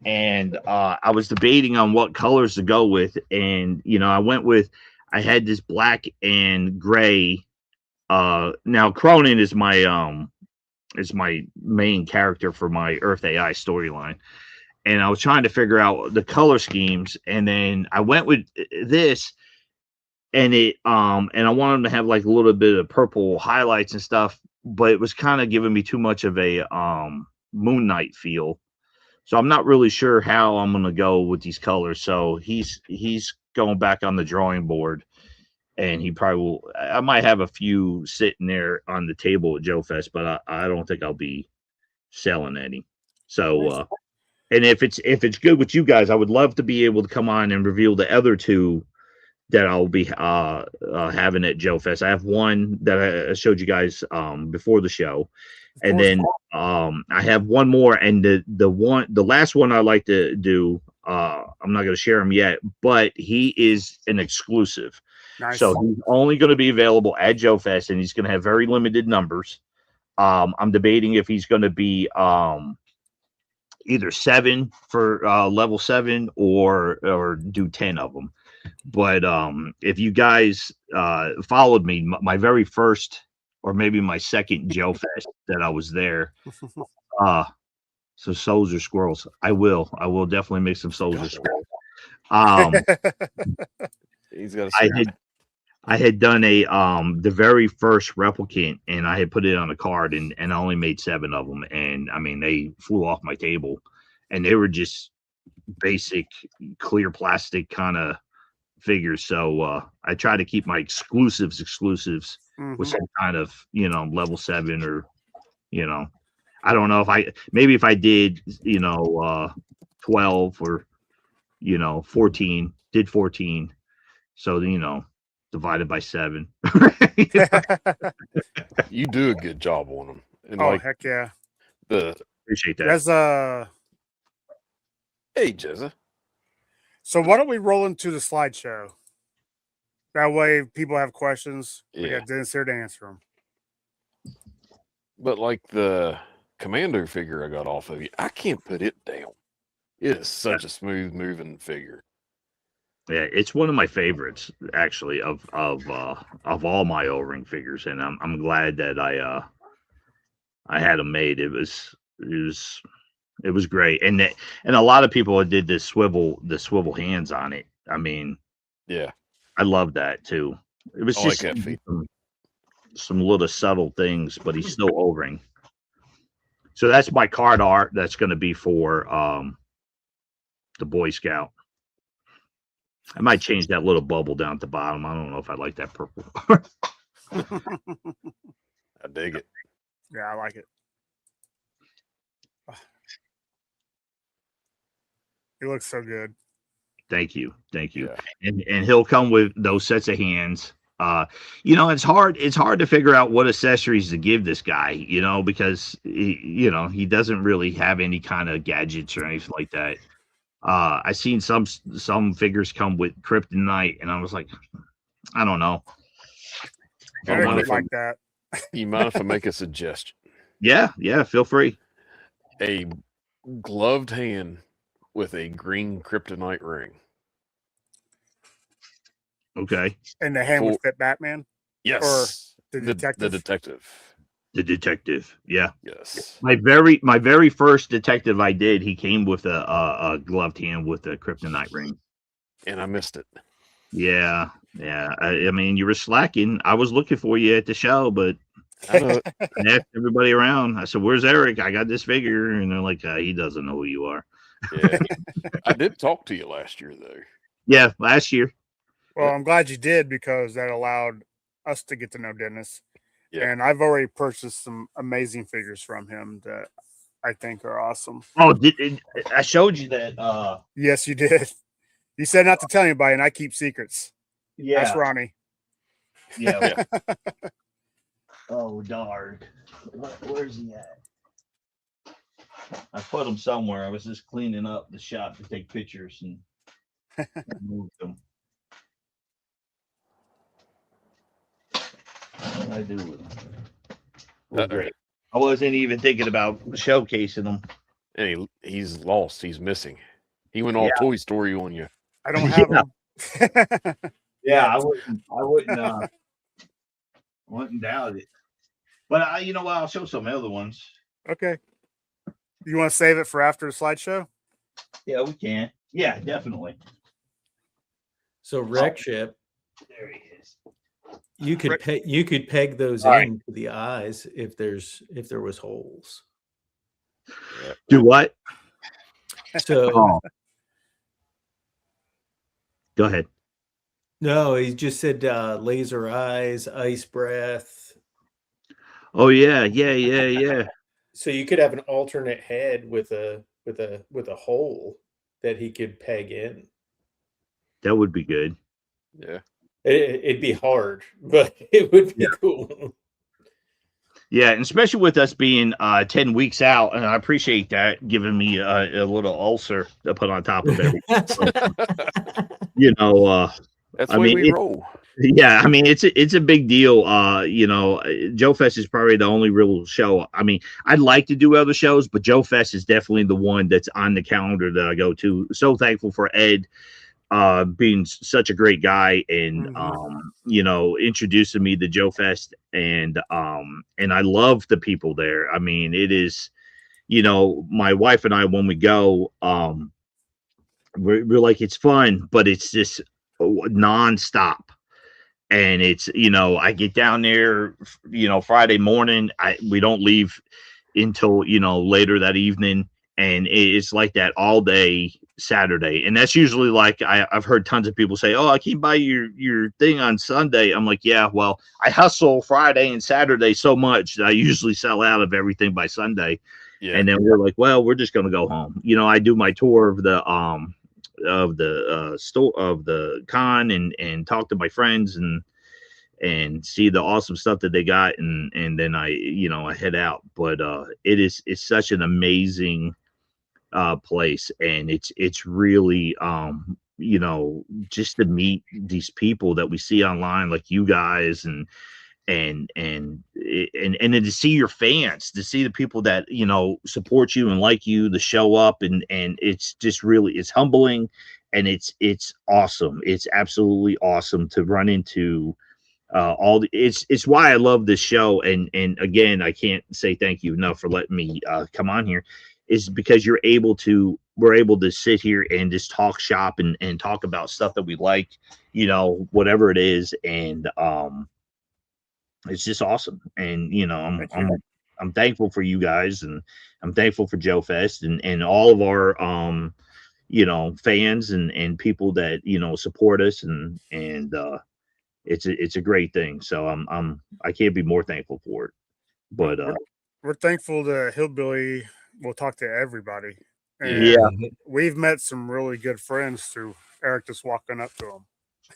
B: and I was debating on what colors to go with, and you know, I had this black and gray. Now Cronin is my main character for my Earth AI storyline, and I was trying to figure out the color schemes, and then I went with this, and and I wanted them to have like a little bit of purple highlights and stuff, but it was kind of giving me too much of a Moon Knight feel. So I'm not really sure how I'm gonna go with these colors. So he's going back on the drawing board, and he probably will. I might have a few sitting there on the table at Joe Fest, but I don't think I'll be selling any. So And if it's good with you guys, I would love to be able to come on and reveal the other two that I'll be having at Joe Fest. I have one that I showed you guys before the show, and then I have one more. And the last one I like to do, I'm not going to share him yet, but he is an exclusive.
A: Nice.
B: So he's only going to be available at Joe Fest, and he's going to have very limited numbers. I'm debating if he's going to be either 7 for level 7 or do 10 of them. But if you guys followed me, my very first or maybe my second Joe Fest that I was there, so Soldier Squirrels, I will definitely make some Soldier Squirrels.
D: He's got a
B: I had done a the very first replicant, and I had put it on a card, and I only made 7 of them, and I mean they flew off my table, and they were just basic clear plastic kind of figures. So I try to keep my exclusives with some kind of level 7 or I don't know if I did 12 or 14, did 14, so divided by 7.
D: You do a good job on them. And
A: heck yeah.
B: Appreciate that.
A: There's
D: Hey, Jezza.
A: So why don't we roll into the slideshow? That way, if people have questions, we got Dennis here to answer them.
D: But like the Commando figure I got off of you, I can't put it down. It is such a smooth moving figure.
B: Yeah, it's one of my favorites actually of all my O-ring figures, and I'm glad that I had them made. It was great, and a lot of people did the swivel hands on it. I mean,
D: yeah,
B: I love that too. It was just
D: like that
B: some little subtle things, but he's still O-ring. So that's my card art. That's going to be for the Boy Scout. I might change that little bubble down at the bottom. I don't know if I like that purple.
D: I dig it.
A: Yeah, I like it. He looks so good.
B: Thank you.
D: Yeah.
B: And he'll come with those sets of hands. It's hard to figure out what accessories to give this guy, because he doesn't really have any kind of gadgets or anything like that. I seen some figures come with kryptonite, and I was like, I don't know.
A: Like that.
D: You mind if I make a suggestion?
B: Yeah, feel free.
D: A gloved hand with a green kryptonite ring.
A: Okay. And the hand would fit Batman?
D: Yes.
A: Or the detective?
B: The detective, yeah.
D: Yes.
B: My very first detective I did, he came with a gloved hand with a kryptonite ring.
D: And I missed it.
B: Yeah. I mean, you were slacking. I was looking for you at the show, but I asked everybody around. I said, "Where's Eric? I got this figure," and they're like, "He doesn't know who you are."
D: Yeah. I did talk to you last year, though.
B: Yeah, last year.
A: Well, I'm glad you did, because that allowed us to get to know Dennis.
D: Yeah.
A: And I've already purchased some amazing figures from him that I think are awesome.
B: Oh, I showed you that?
A: Yes, you did. You said not to tell anybody, and I keep secrets.
B: Yeah.
A: That's Ronnie.
B: Yeah. Oh, darn. Where's he at? I put him somewhere. I was just cleaning up the shop to take pictures and moved them. What did I do with them? Great. I wasn't even thinking about showcasing them.
D: And he's lost. He's missing. He went all Toy Story on you.
A: I don't have them.
B: Yeah, I wouldn't doubt it. But you know what? I'll show some other ones.
A: Okay. You want to save it for after the slideshow?
B: Yeah, we can. Yeah, definitely.
C: So Wreck Ship,
B: there he is.
C: You could peg those into the eyes if there was holes.
B: Do what?
C: So
B: go ahead.
C: No, he just said laser eyes, ice breath.
B: Oh yeah.
C: So you could have an alternate head with a with a hole that he could peg in.
B: That would be good.
D: Yeah.
C: It'd be hard, but it would be cool.
B: Yeah, and especially with us being 10 weeks out, and I appreciate that, giving me a little ulcer to put on top of everything. You know,
D: That's
B: I
D: the way
B: mean,
D: we roll.
B: yeah, I mean it's a big deal. You know, Joe Fest is probably the only real show. I mean, I'd like to do other shows, but Joe Fest is definitely the one that's on the calendar that I go to. So thankful for Ed being such a great guy and you know, introducing me to Joe Fest, and I love the people there. I mean, it is, you know, my wife and I, when we go, we're like, it's fun, but it's just nonstop. And it's, you know, I get down there, you know, Friday morning, we don't leave until, you know, later that evening, and it's like that all day Saturday. And that's usually like, I've heard tons of people say, oh, I came by your thing on Sunday. I'm like, yeah, well, I hustle Friday and Saturday so much that I usually sell out of everything by Sunday.
D: Yeah.
B: And then we're like, well, we're just gonna go home. You know, I do my tour of the store of the con, and talk to my friends and see the awesome stuff that they got, and then I, you know, I head out. But it's such an amazing place, and it's really you know, just to meet these people that we see online, like you guys, and then to see your fans, to see the people that, you know, support you and like you, to show up, and it's just really, it's humbling, and it's awesome. It's absolutely awesome to run into it's why I love this show. And again, I can't say thank you enough for letting me come on here, is because we're able to sit here and just talk shop and talk about stuff that we like, you know, whatever it is. And it's just awesome. And, you know, I'm thankful for you guys, and I'm thankful for Joe Fest and all of our, you know, fans and people that, you know, support us, and it's a great thing. So I can't be more thankful for it. But
A: we're thankful to Hillbilly will talk to everybody. And
B: yeah,
A: we've met some really good friends through Eric just walking up to them.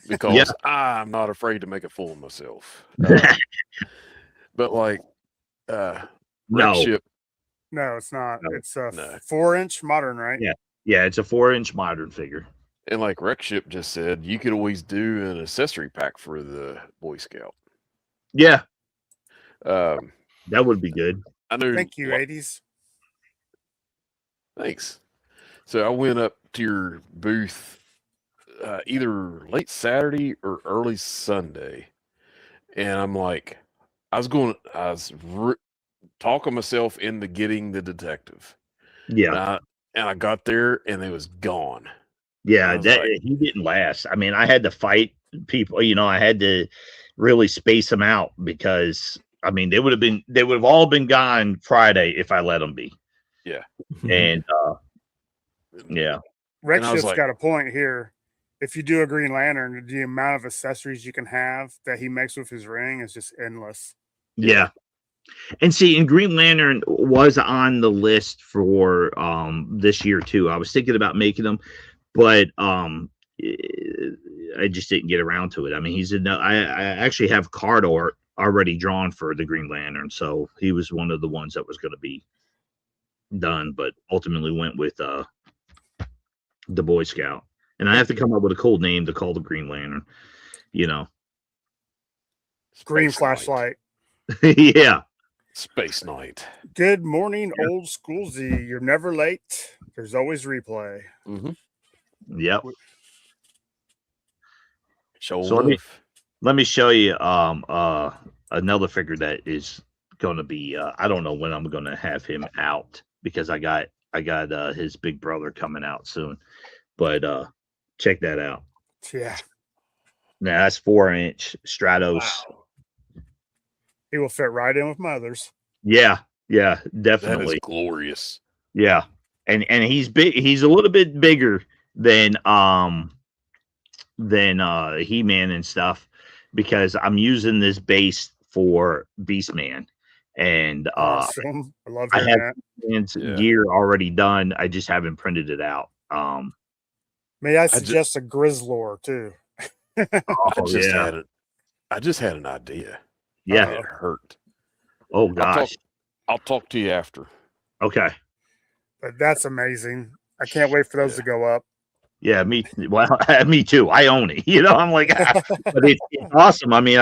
D: Because I'm not afraid to make a fool of myself. But like
B: no,
D: Ship,
A: No, it's not.
B: No.
A: It's a
D: No.
A: 4-inch modern, right?
B: yeah, it's a 4-inch modern figure.
D: and like Wreck Ship just said, you could always do an accessory pack for the Boy Scout.
B: Yeah,
D: That
B: would be good.
D: I know.
A: Thank you, 80s.
D: Thanks. So I went up to your booth either late Saturday or early Sunday, and I'm like, I was talking myself into getting the detective.
B: Yeah,
D: And I got there and it was gone.
B: yeah,
D: I was like,
B: he didn't last. I mean, I had to fight people. You know, I had to really space them out, because I mean, they would have all been gone Friday if I let them be.
D: Yeah.
B: And yeah,
A: Rex
D: I was
A: Ship's
D: like-
A: got a point here. If you do a Green Lantern, the amount of accessories you can have that he makes with his ring is just endless.
B: yeah. And see, and Green Lantern was on the list for this year too. I was thinking about making them, but I just didn't get around to it. I mean, I actually have card art already drawn for the Green Lantern, so he was one of the ones that was going to be done, but ultimately went with the Boy Scout. And I have to come up with a cool name to call the Green Lantern, you know.
A: Green
D: Space Knight.
A: flashlight.
B: Yeah.
D: Space Knight.
A: Good morning, old schoolsy. You're never late. There's always replay.
D: Mm-hmm.
B: Yep.
D: Show
B: So let me show you another figure that is going to be I don't know when I'm going to have him out, because I got his big brother coming out soon. But check that out.
A: Yeah.
B: Now that's 4-inch Stratos.
A: Wow. He will fit right in with my others.
B: Yeah,
D: That
B: definitely.
D: is glorious.
B: Yeah. And he's big, he's a little bit bigger than He-Man and stuff, because I'm using this base for Beastman. and
A: Awesome. I love
B: I
A: hearing
B: have
A: that.
B: Batman's
D: Yeah.
B: gear already done. I just haven't printed it out.
A: May I
D: ju-
A: suggest a Grizzlor too?
B: Oh yeah,
D: I just had an idea.
B: yeah.
D: And it hurt.
B: Oh gosh.
D: I'll talk to you after.
B: Okay.
A: But that's amazing. I can't wait for those to go up.
B: Yeah, me. Well, me too. I own it. I'm like, but it's awesome. I mean,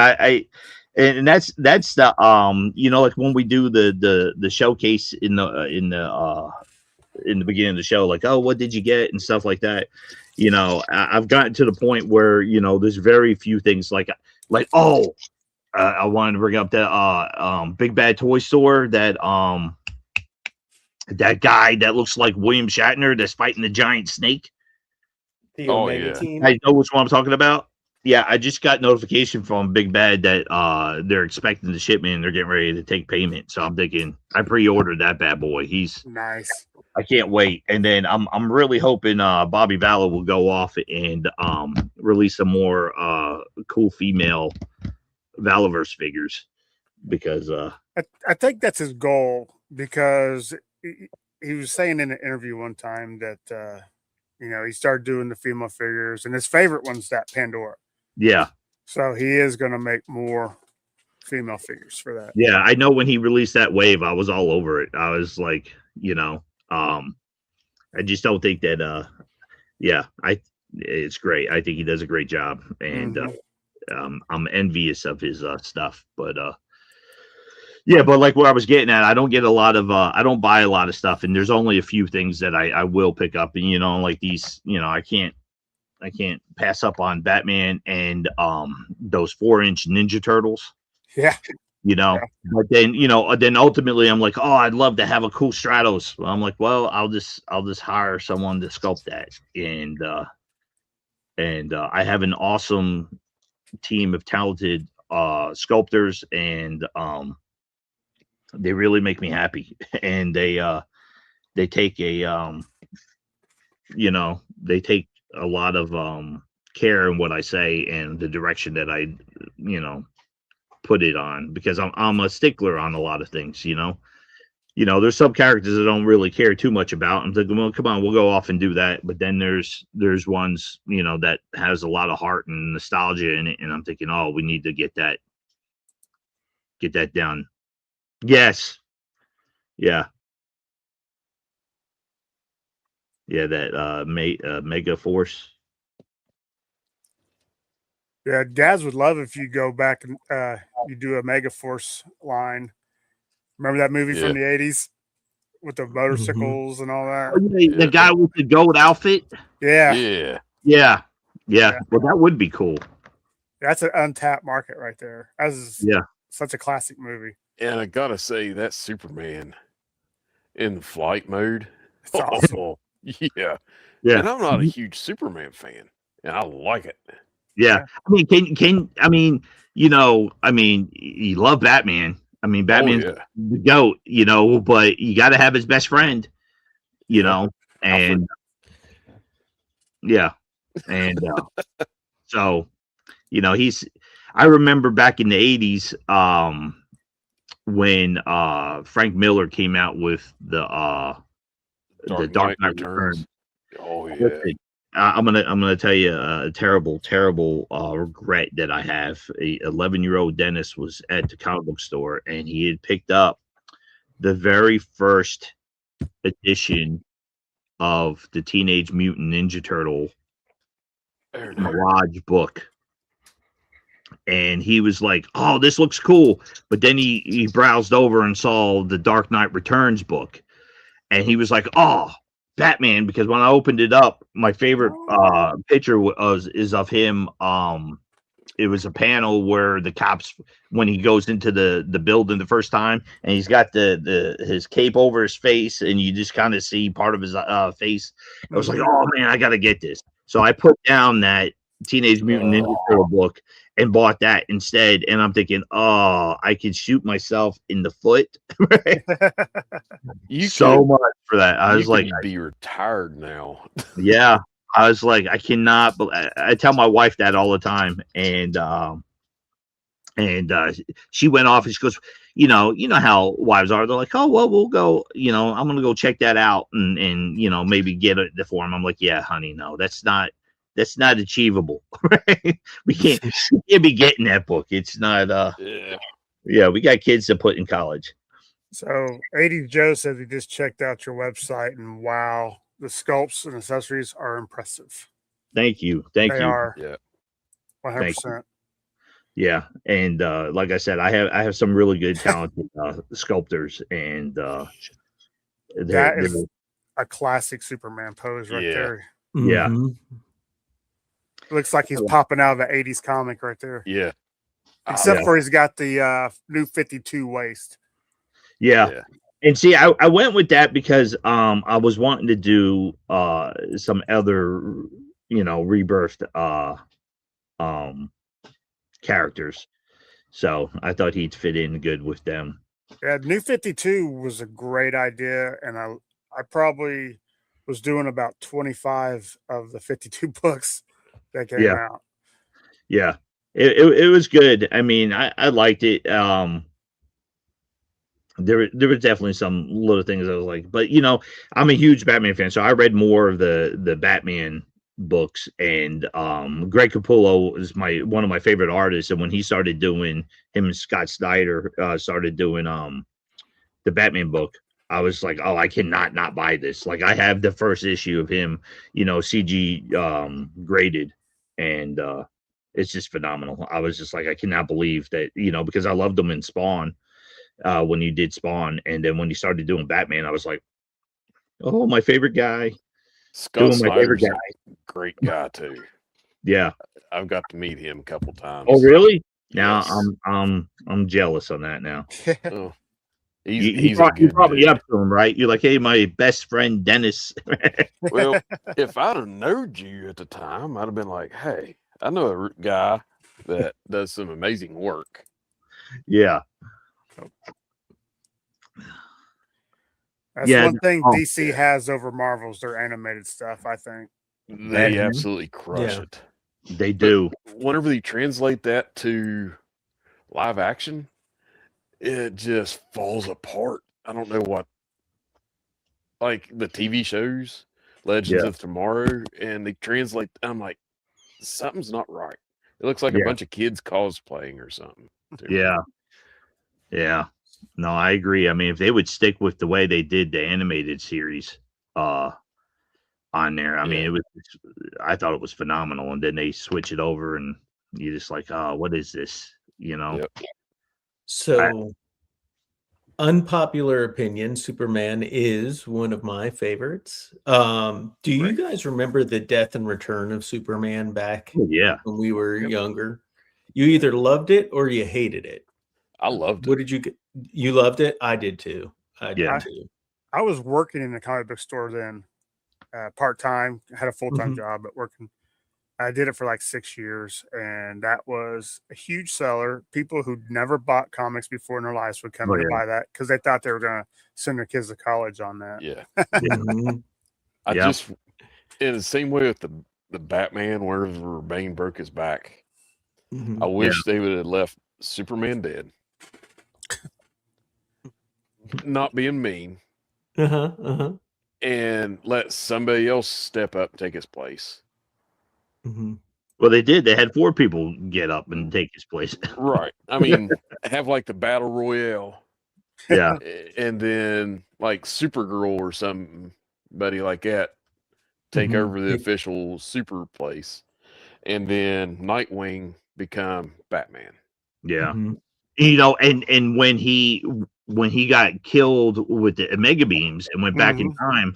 B: and that's the like when we do the showcase in the beginning of the show, like, oh, what did you get and stuff like that. I've gotten to the point where there's very few things like I wanted to bring up that Big Bad Toy Store that guy that looks like William Shatner that's fighting the giant snake.
C: The
D: Oh,
C: Omega
D: yeah.
C: team.
B: I know which one I'm talking about. Yeah, I just got notification from Big Bad that they're expecting the shipment and they're getting ready to take payment. So I'm thinking I pre-ordered that bad boy.
A: Nice.
B: I can't wait. And then I'm really hoping Bobby Vallow will go off and release some more cool female Valorverse figures because
A: I think that's his goal because he was saying in an interview one time that he started doing the female figures and his favorite one's that Pandora.
B: yeah.
A: So he is going to make more female figures for that.
B: Yeah, I know when he released that wave, I was all over it. I was like, I just don't think that it's great. I think he does a great job and I'm envious of his stuff, but but like what I was getting at, I don't get a lot of I don't buy a lot of stuff, and there's only a few things that I will pick up, and like these, I can't pass up on Batman and those 4-inch Ninja Turtles.
A: Yeah.
B: But then ultimately I'm like, oh, I'd love to have a cool Stratos. Well, I'm like, well, I'll just hire someone to sculpt that, and I have an awesome team of talented sculptors, and they really make me happy, and they take they take a lot of care in what I say and the direction that I put it on, because I'm a stickler on a lot of things. There's some characters I don't really care too much about. I'm thinking, well, come on, we'll go off and do that. But then there's ones that has a lot of heart and nostalgia in it, and I'm thinking, oh, we need to get that done. Yes. Yeah. Yeah, that Mega Force.
A: Yeah, Daz would love if you go back and you do a Mega Force line. Remember that movie from the 80s with the motorcycles and all that?
B: Oh, the guy with the gold outfit?
A: Yeah.
D: Yeah.
B: Well, that would be cool.
A: That's an untapped market right there. That's such a classic movie.
D: And I gotta say that Superman in flight mode.
A: It's awesome.
D: Oh, yeah.
B: Yeah.
D: And I'm not a huge Superman fan, and I like it.
B: Yeah. I mean, you love Batman. I mean, Batman's the GOAT, but you got to have his best friend, and so, I remember back in the 80s, when Frank Miller came out with the Dark Knight Returns.
D: Oh yeah.
B: I'm gonna tell you a terrible regret that I have. A 11-year-old Dennis was at the comic book store, and he had picked up the very first edition of the Teenage Mutant Ninja Turtle Mirage book, and he was like, "Oh, this looks cool." But then he browsed over and saw the Dark Knight Returns book, and he was like, "Oh, Batman," because when I opened it up, my favorite picture is of him. It was a panel where the cops, when he goes into the building the first time, and he's got his cape over his face, and you just kind of see part of his face. I was like, oh man, I gotta get this. So I put down that Teenage Mutant Ninja Turtle book and bought that instead. And I'm thinking, oh, I could shoot myself in the foot. So much for that. I was like,
D: be retired now.
B: Yeah. I was like, I cannot. I tell my wife that all the time, and And she went off and she goes, you know how wives are. They're like, oh, well, we'll go, I'm going to go check that out and, maybe get it for him. I'm like, yeah, honey, no, that's not achievable. Right? We can't be getting that book. It's not, yeah, we got kids to put in college.
A: So 80 Joe says he just checked out your website and wow, the sculpts and accessories are impressive.
B: Thank you. They
A: are.
D: Yeah.
A: 100%.
B: Yeah, and like I said, I have some really good talented sculptors, and
A: that is a classic Superman pose right there.
B: Yeah,
A: looks like he's popping out of the '80s comic right there.
D: Yeah,
A: except for he's got the new 52 waist.
B: Yeah. And see, I went with that because I was wanting to do some other rebirthed characters, so I thought he'd fit in good with them.
A: Yeah, New 52 was a great idea, and I probably was doing about 25 of the 52 books that came out.
B: Yeah, it was good. I mean, I liked it. There was definitely some little things I was like, but I'm a huge Batman fan, so I read more of the Batman books, and Greg Capullo is one of my favorite artists, and when he started doing, him and Scott Snyder started doing the Batman book, I was like, oh, I cannot not buy this. Like, I have the first issue of him, CG graded, and it's just phenomenal. I was just like, I cannot believe that, because I loved him in Spawn when you did Spawn, and then when you started doing Batman, I was like, oh, my favorite guy.
D: Scott Snyder's a great guy too.
B: Yeah,
D: I've got to meet him a couple times.
B: Oh, really?
D: Yes.
B: Now I'm jealous on that now.
D: Oh,
B: he's probably up to him, right? You're like, hey, my best friend Dennis.
D: Well, if I'd have known you at the time, I'd have been like, hey, I know a guy that does some amazing work.
B: Yeah.
A: That's one thing DC has over Marvel's their animated stuff, I think.
D: They absolutely crush it.
B: They do.
D: But whenever they translate that to live action, it just falls apart. I don't know what. Like the TV shows, Legends of Tomorrow, and they translate. I'm like, something's not right. It looks like a bunch of kids cosplaying or something.
B: Yeah. Yeah. No, I agree. I mean, if they would stick with the way they did the animated series on there, I mean, I thought it was phenomenal. And then they switch it over and you're just like, oh, what is this?
C: So unpopular opinion, Superman is one of my favorites. Do you guys remember the death and return of Superman back when we were younger? You either loved it or you hated it.
D: I loved it.
C: What did you get? You loved it? I did too. I
A: was working in a comic book store then, part-time. I had a full-time job, but working. I did it for like 6 years, and that was a huge seller. People who'd never bought comics before in their lives would come in and buy that because they thought they were going to send their kids to college on that.
D: Yeah. I just, in the same way with the Batman, wherever Bane broke his back, I wish they would have left Superman dead. Not being mean. And let somebody else step up, take his place.
B: Well, they did. They had 4 people get up and take his place.
D: Right. I mean, have like the battle royale.
B: Yeah.
D: And then like Supergirl or somebody like that take over the official super place. And then Nightwing become Batman.
B: Yeah. And when he got killed with the Omega beams and went back in time,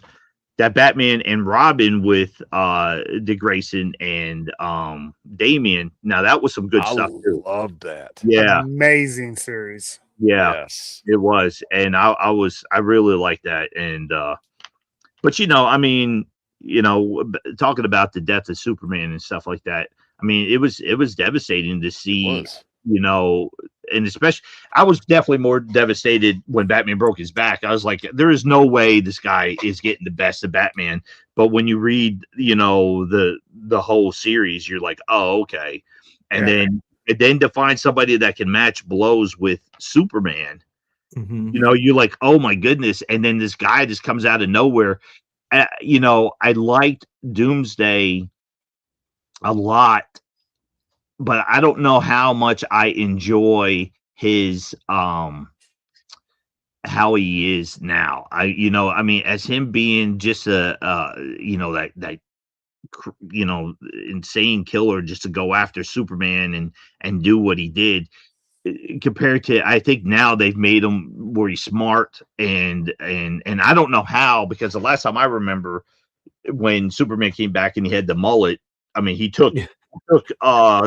B: that Batman and Robin with Dick Grayson and Damian. Now that was some good stuff too.
D: I loved that.
B: Yeah.
A: Amazing series.
B: Yeah.
D: Yes.
B: It was. And I really liked that. And but I mean, talking about the death of Superman and stuff like that. I mean, it was devastating to see, and especially I was definitely more devastated when Batman broke his back. I was like, there is no way this guy is getting the best of Batman. But when you read, the whole series, you're like, oh, okay. And and then to find somebody that can match blows with Superman,
C: Mhm.
B: you know, you're like, oh my goodness. And then this guy just comes out of nowhere. You know, I liked Doomsday a lot, but I don't know how much I enjoy his how he is now. I mean, as him being just a you know, that you know, insane killer just to go after Superman and do what he did, compared to, I think now they've made him where he's smart and I don't know how, because the last time I remember when Superman came back and he had the mullet, I mean, he took
C: Yeah.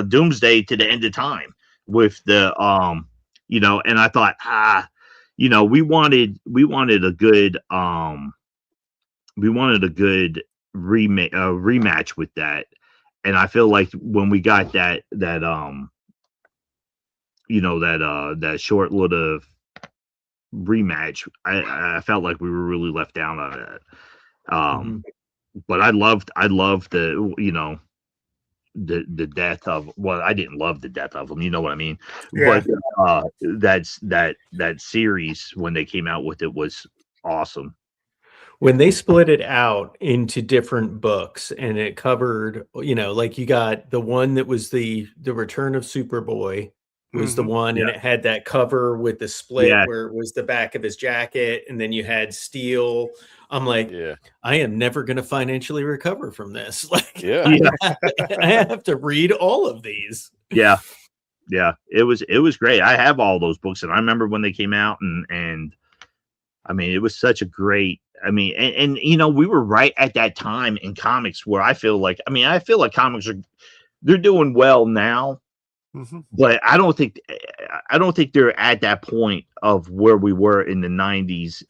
B: Doomsday to the end of time with the you know, and I thought, you know, we wanted a good rematch with that. And I feel like when we got that you know, that short little rematch, I felt like we were really left down on that.
C: Mhm.
B: But I loved the, you know, the death of, well, I didn't love the death of him, you know what I mean?
A: Yeah.
B: But that series when they came out with it was awesome.
C: When they split it out into different books and it covered, you know, like you got the one that was the Return of Superboy was the
A: Mhm.
C: one, and it had that cover with the split
B: Yeah.
C: where it was the back of his jacket, and then you had Steel. I'm like,
D: Yeah.
C: I am never going to financially recover from this. Like,
D: Yeah.
C: I have to read all of these.
B: Yeah. It was great. I have all those books, and I remember when they came out, and I mean, it was such a great, I mean, and you know, we were right at that time in comics where I feel like comics they're doing well now,
A: Mhm.
B: but I don't think they're at that point of where we were in the 90s,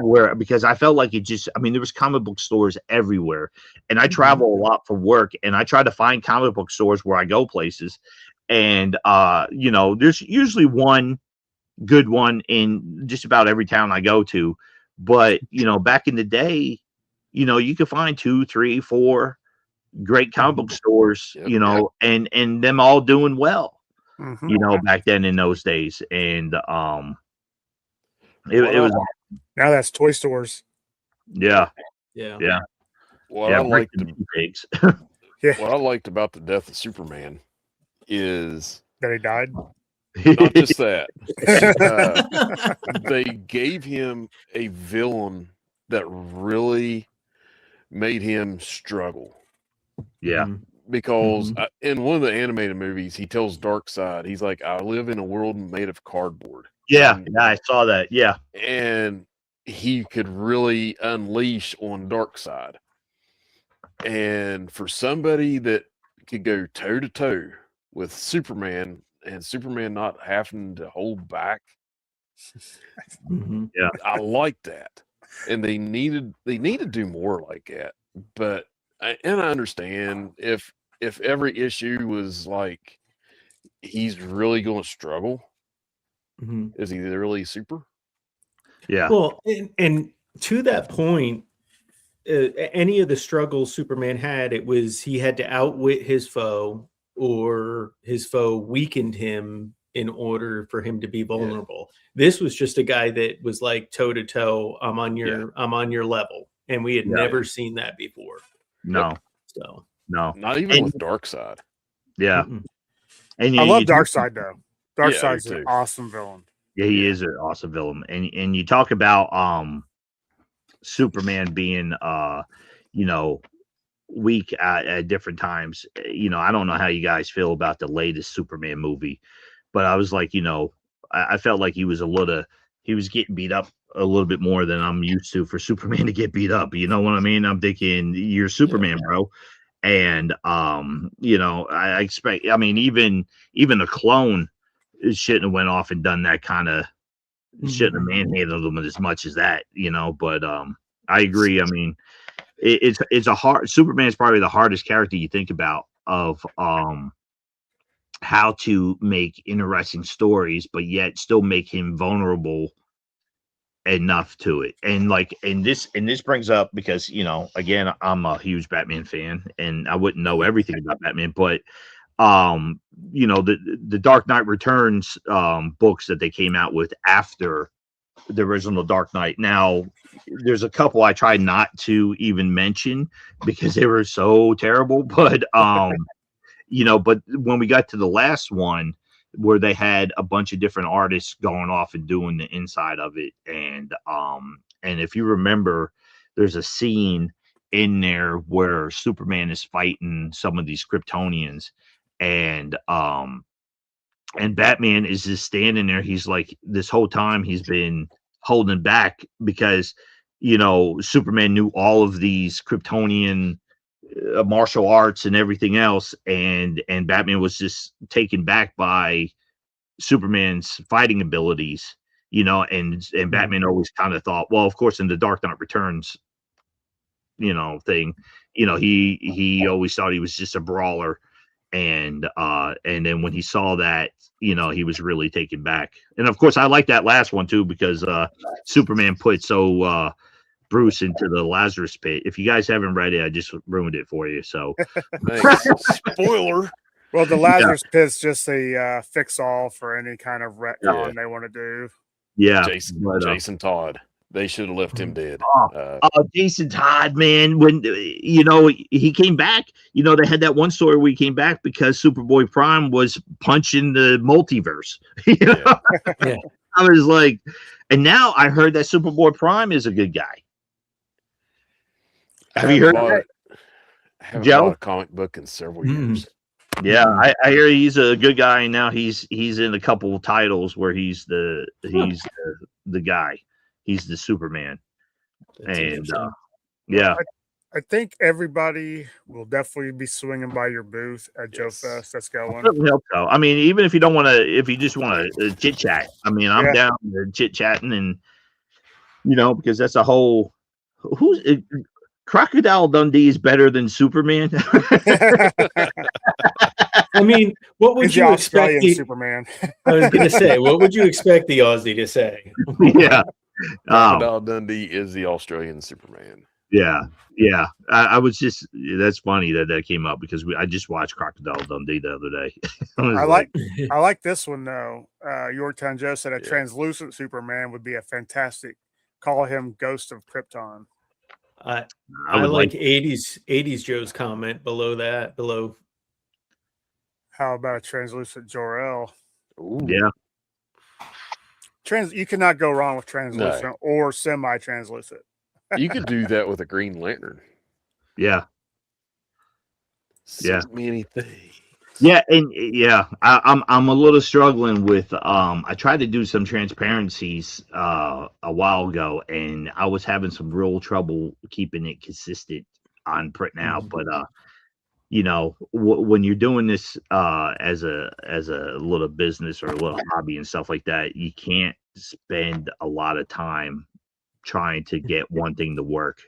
B: where, because I felt like I mean, there was comic book stores everywhere, and I travel a lot for work, and I try to find comic book stores where I go places, and you know, there's usually one good one in just about every town I go to. But you know, back in the day, you know, you could find 2, 3, 4 great comic book stores,
D: Yep.
B: you know, and them all doing well,
A: Mhm.
B: you know, back then in those days. And it was,
A: Now that's toy stores.
B: yeah,
C: Yeah.
B: yeah,
D: What
B: yeah,
D: I liked
B: bricks and pigs.
A: Yeah.
D: what I liked about the death of Superman is
A: That he died.
D: not just that. They gave him a villain that really made him struggle.
B: Yeah,
C: Mhm.
D: Because
C: Mhm.
D: in one of the animated movies, he tells Darkseid, he's like, I live in a world made of cardboard.
B: yeah,
D: And,
B: I saw that. Yeah,
D: and he could really unleash on Darkseid. And for somebody that could go toe to toe with Superman and Superman not having to hold back,
C: Mhm.
D: I like that. And they need to do more like that. But and I understand if every issue was like he's really going to struggle,
C: Mhm.
D: is he really super?
B: yeah,
C: Well, and to that point, any of the struggles Superman had, it was he had to outwit his foe, or his foe weakened him in order for him to be vulnerable. This was just a guy that was like toe to toe. I'm on your level, and we had
B: Yeah.
C: never seen that before.
B: no,
C: So,
B: no,
D: Not even
B: and
D: with Darkseid.
B: yeah,
C: mm-mm.
B: and
A: I
B: you,
A: love
B: you
A: Darkseid though.
D: Yeah, I do
A: Darkseid's an
D: too.
A: awesome villain.
B: yeah, he
D: Yeah.
B: is an awesome villain, and you talk about Superman being you know, weak at different times. You know, I don't know how you guys feel about the latest Superman movie, but I was like, you know, I felt like he was he was getting beat up a little bit more than I'm used to for Superman to get beat up. You know what I mean? I'm thinking you're Superman, bro. And you know, I expect, I mean, even a clone shouldn't have went off and done that kind of, shouldn't have manhandled them as much as that, you know. But I agree. I mean, it's a hard, Superman's probably the hardest character you think about of how to make interesting stories, but yet still make him vulnerable enough to it. And like, and this brings up, because, you know, again, I'm a huge Batman fan, and I wouldn't know everything about Batman, but the Dark Knight Returns books that they came out with after the original Dark Knight. Now, there's a couple I tried not to even mention because they were so terrible, but but when we got to the last one where they had a bunch of different artists going off and doing the inside of it, and if you remember, there's a scene in there where Superman is fighting some of these Kryptonians, and Batman is just standing there. He's like, this whole time he's been holding back because Superman knew all of these Kryptonian martial arts and everything else, and Batman was just taken back by Superman's fighting abilities, and Batman always kind of thought, well, of course, in the Dark Knight Returns thing, he always thought he was just a brawler, and then when he saw that, he was really taken back. And of course I like that last one too, because Superman put Bruce into the Lazarus pit. If you guys haven't read it, I just ruined it for you. So
D: spoiler.
A: Well, the Lazarus pit's just a fix-all for any kind of retcon they want to do.
B: Yeah,
D: Jason Todd. They should have left him dead.
B: Jason Todd, man. When he came back, they had that one story where he came back because Superboy Prime was punching the multiverse.
C: Yeah.
B: I was like, and now I heard that Superboy Prime is a good guy. Have you heard of that?
D: I haven't
B: Joe?
D: bought a comic book in several years.
B: Yeah, I hear he's a good guy, and now he's in a couple of titles where he's the guy. He's the Superman.
C: That's
B: And yeah.
A: I think everybody will definitely be swinging by your booth at Joe Fest. That's going.
B: I certainly hope so. I mean, even if you don't want to, if you just want to chit chat, I mean, I'm down to chit chatting, and because that's a whole Crocodile Dundee is better than Superman.
C: I mean, what would you expect
A: Superman?
C: I was going to say, what would you expect the Aussie to say?
B: Yeah.
D: Crocodile Dundee is the Australian Superman.
B: Yeah. I was just, that's funny that came up because I just watched Crocodile Dundee the other day.
A: I like this one though. Yorktown Joe said a translucent Superman would be a fantastic. Call him Ghost of Krypton.
C: I like 80s Joe's comment below.
A: How about a translucent Jor-El?
B: Yeah.
A: You cannot go wrong with translucent or semi-translucent.
D: You could do that with a Green Lantern.
B: Yeah.
D: So many things.
B: Yeah, and I'm a little struggling with I tried to do some transparencies a while ago, and I was having some real trouble keeping it consistent on print now. But when you're doing this as a little business or a little hobby and stuff like that, you can't spend a lot of time trying to get one thing to work.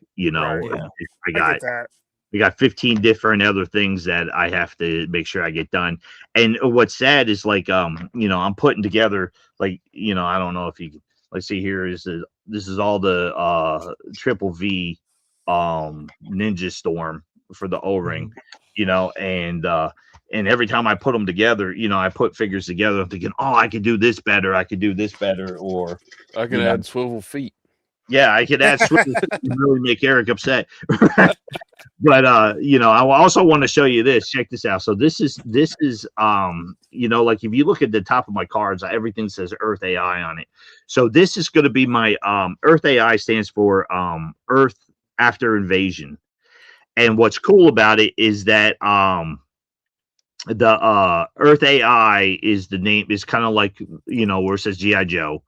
B: I got 15 different other things that I have to make sure I get done. And what's sad is like, I'm putting together like, I don't know if you can, let's see here this is all the Triple V Ninja Storm for the O-ring, and every time I put them together, I put figures together, I'm thinking, oh, I could do this better. Or
D: I can add swivel feet.
B: Yeah, I could add swivel feet and really make Eric upset. But I also want to show you this. Check this out. So this is like if you look at the top of my cards, everything says Earth AI on it. So this is going to be my Earth AI stands for Earth After Invasion. And what's cool about it is that the Earth AI is the name, is kind of like where it says G.I. Joe.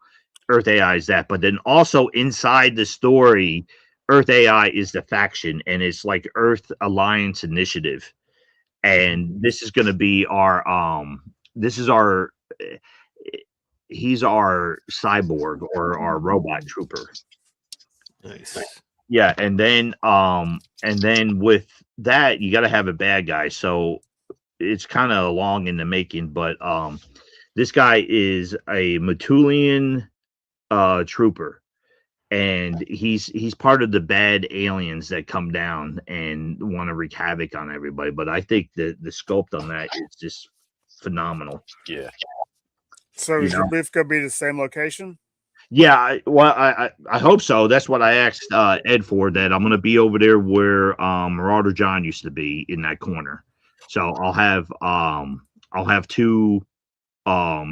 B: Earth AI is that, but then also inside the story, Earth AI is the faction, and it's like Earth Alliance Initiative. And this is going to be he's our cyborg or our robot trooper.
C: Nice.
B: Yeah. And then with that, you got to have a bad guy. So it's kind of long in the making, but this guy is a Matulian trooper. and he's part of the bad aliens that come down and want to wreak havoc on everybody. But I think the sculpt on that is just phenomenal.
D: Yeah.
A: So
B: You
A: is your
B: know?
A: booth gonna be the same location?
B: Yeah, I hope so. That's what I asked Ed for. That I'm gonna be over there where Marauder John used to be, in that corner. So I'll have two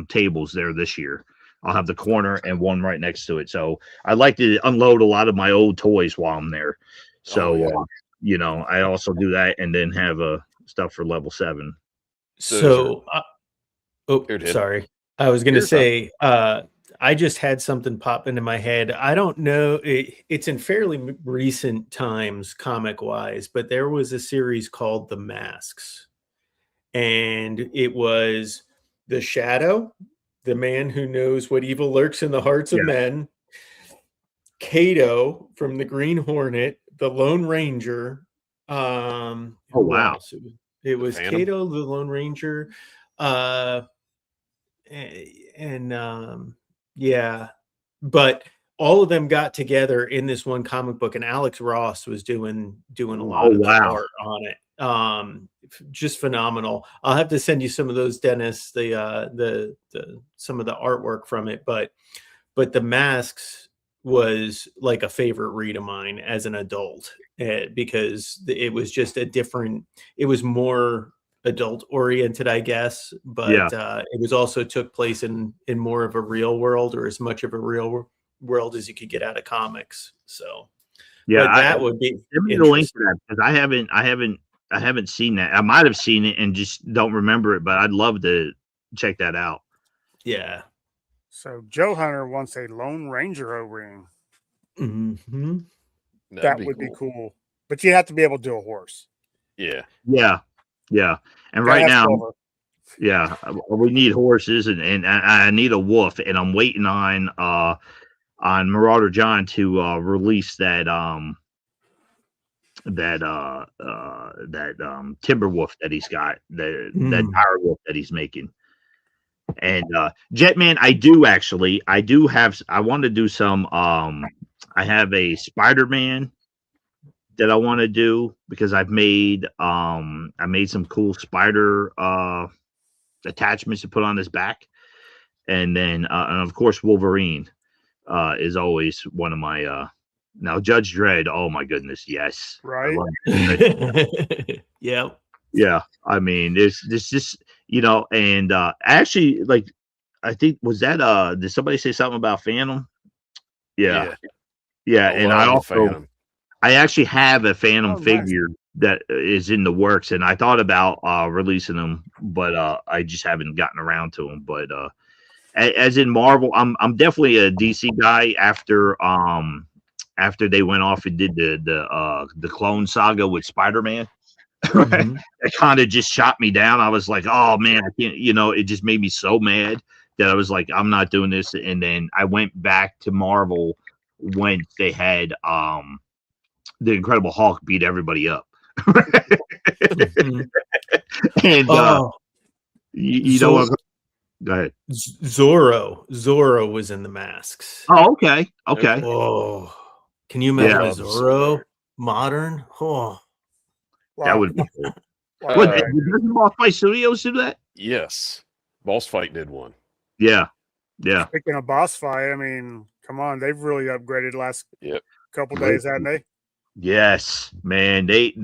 B: tables there this year. I'll have the corner and one right next to it. So I like to unload a lot of my old toys while I'm there. So
D: yeah.
B: I also do that and then have stuff for level 7.
C: So,
D: Here it is.
C: sorry. I was going to
B: Here's
C: say, I just had something pop into my head. I don't know. It's in fairly recent times, comic wise, but there was a series called The Masks. And it was the Shadow, the man who knows what evil lurks in the hearts of men, Kato from the Green Hornet, the Lone Ranger.
B: Oh,
C: Who
B: wow.
C: else? It was
D: Phantom?
C: Kato, the Lone Ranger. Yeah, but all of them got together in this one comic book, and Alex Ross was doing a lot of the art on it. Just phenomenal. I'll have to send you some of those, Dennis, the some of the artwork from it, but The Masks was like a favorite read of mine as an adult, because it was just it was more adult oriented, I guess, but it was also took place in more of a real world, or as much of a real world as you could get out of comics. So
B: Yeah,
C: but that would be
B: give me the link to that, because I haven't seen that. I might have seen it and just don't remember it, but I'd love to check that out.
C: Yeah.
A: So Joe Hunter wants a Lone Ranger O-ring.
C: Mm-hmm.
A: That would be cool. But you have to be able to do a horse.
D: Yeah.
B: And right now, we need horses, and I need a wolf, and I'm waiting on Marauder John to release that Timberwolf that he's got, that Power Wolf that he's making. And Jetman, I want to do some I have a Spider-Man that I want to do, because I made some cool spider attachments to put on his back. And then and of course Wolverine is always one of my now Judge Dredd. Oh my goodness, yes.
A: Right.
C: Yeah.
B: Yeah. I mean, there's just, and actually, like, I think, was that did somebody say something about Phantom? Yeah. And I actually have a Phantom figure that is in the works, and I thought about releasing them, but I just haven't gotten around to them. But as in Marvel, I'm definitely a DC guy after they went off and did the Clone Saga with Spider-Man.
C: Mm-hmm.
B: It kind of just shot me down. I was like, oh man, I can't, it just made me so mad that I was like, I'm not doing this. And then I went back to Marvel when they had the Incredible Hulk beat everybody up.
C: Mm-hmm.
B: And know what? Go ahead.
C: Zorro was in The Masks.
B: Oh, okay.
C: Oh, can you imagine Zorro modern? Oh,
A: wow.
B: That would be cool. Doesn't Boss Fight Studios do that?
D: Yes, Boss Fight did one.
B: Yeah.
A: Speaking of Boss Fight, I mean, come on, they've really upgraded last couple days, haven't they?
B: Yes, man. They're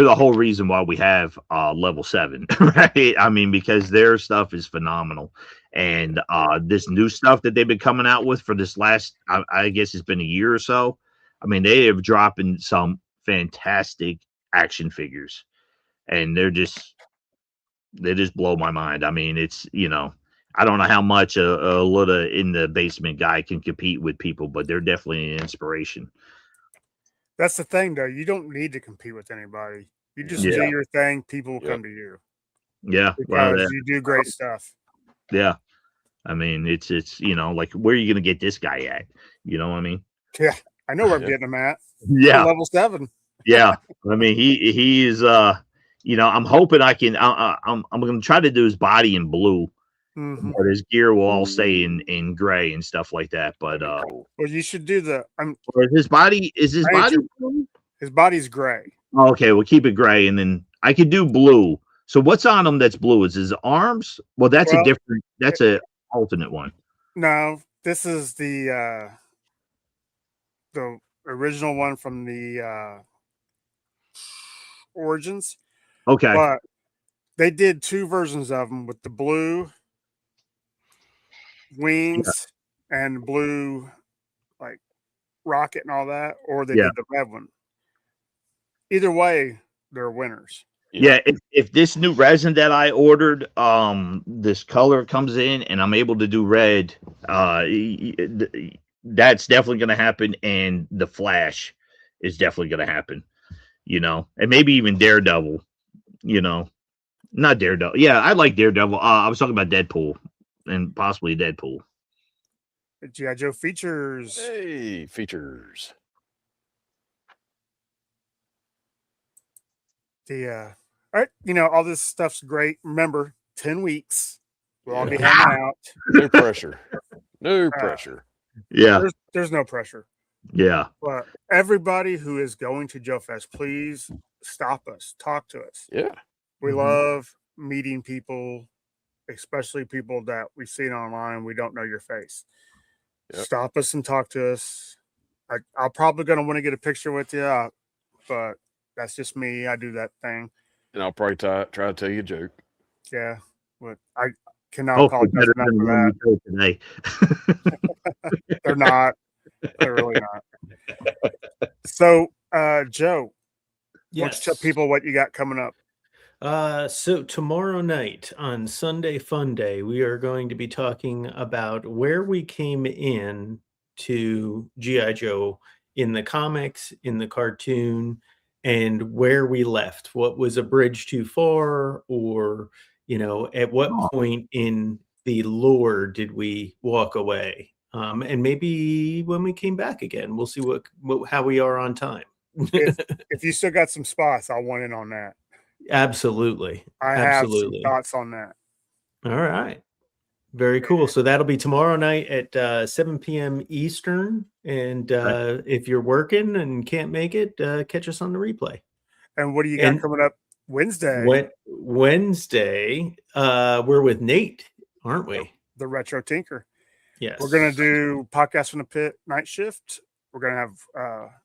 B: the whole reason why we have level 7, right? I mean, because their stuff is phenomenal. And this new stuff that they've been coming out with for this last, I guess it's been a year or so. I mean, they have dropping some fantastic action figures, and they just blow my mind. I mean, it's, I don't know how much a little in the basement guy can compete with people, but they're definitely an inspiration.
A: That's the thing, though. You don't need to compete with anybody. You just do your thing. People will come to you.
B: Yeah.
A: Because you do great stuff.
B: Yeah. I mean, it's like, where are you going to get this guy at? You know what I mean?
A: Yeah. I know where I'm getting him at.
B: Yeah.
A: Level 7.
B: Yeah. I mean, he is, I'm hoping I can, I'm going to try to do his body in blue
A: Mhm.
B: but his gear will all stay in gray and stuff like that. But
D: Cool.
A: Well, you should do the.
B: is his body
A: I ain't
B: blue?
A: His body's gray.
B: Oh, okay, we'll keep it gray, and then I could do blue. So what's on him that's blue? Is his arms? Well, that's
A: Well,
B: that's a alternate one.
A: No, this is the original one from the Origins.
B: Okay.
A: But they did 2 versions of them with the blue wings and blue like rocket and all that, or they did the red one. Either way, they're winners.
B: Yeah, if this new resin that I ordered, this color comes in and I'm able to do red, that's definitely going to happen. And the Flash is definitely going to happen, and maybe even Daredevil, not Daredevil. Yeah, I like Daredevil. I was talking about Deadpool and possibly Deadpool.
A: G.I. Joe features.
D: Hey, features.
A: All right, all this stuff's great. Remember, 10 weeks. We'll all be hanging out.
D: No pressure. No pressure.
B: Yeah.
A: There's no pressure.
B: Yeah.
A: But everybody who is going to Joe Fest, please stop us. Talk to us.
D: Yeah.
A: We love meeting people, especially people that we've seen online. We don't know your face. Yep. Stop us and talk to us. I'm probably going to want to get a picture with you, but that's just me. I do that thing.
D: And I'll probably try to tell you a joke.
A: Yeah, but I cannot apologize enough for that.
B: Today.
A: They're not. They're really not. So, Joe, why don't you tell people what you got coming up?
C: So tomorrow night on Sunday Fun Day, we are going to be talking about where we came in to G.I. Joe in the comics, in the cartoon, and where we left. What was a bridge too far, or at what point in the lore did we walk away? And maybe when we came back again, we'll see how we are on time.
A: if you still got some spots, I want in on that.
C: Absolutely.
A: I have some thoughts on that.
C: All right. Very cool. So that'll be tomorrow night at 7 p.m. Eastern. And if you're working and can't make it, catch us on the replay.
A: And what do you got coming up Wednesday?
C: Wednesday, we're with Nate, aren't we?
A: The Retro Tinker.
C: Yes.
A: We're going to do Podcast from the Pit night shift. We're going to have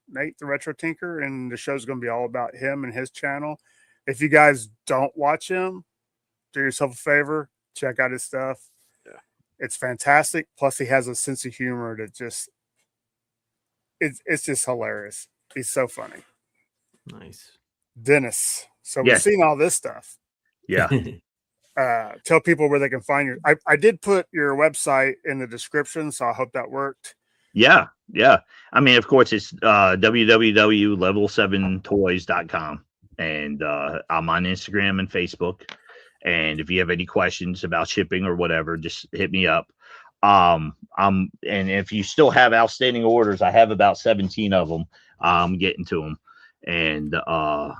A: Nate, the Retro Tinker, and the show's going to be all about him and his channel. If you guys don't watch him, do yourself a favor, check out his stuff.
D: Yeah.
A: It's fantastic. Plus, he has a sense of humor that it's just hilarious. He's so funny.
C: Nice.
A: Dennis. So we've seen all this stuff.
B: Yeah.
A: Tell people where they can find you. I did put your website in the description, so I hope that worked.
B: Yeah. I mean, of course, it's www.level7toys.com. And I'm on Instagram and Facebook. And if you have any questions about shipping or whatever, just hit me up. And if you still have outstanding orders, I have about 17 of them. I'm getting to them, and I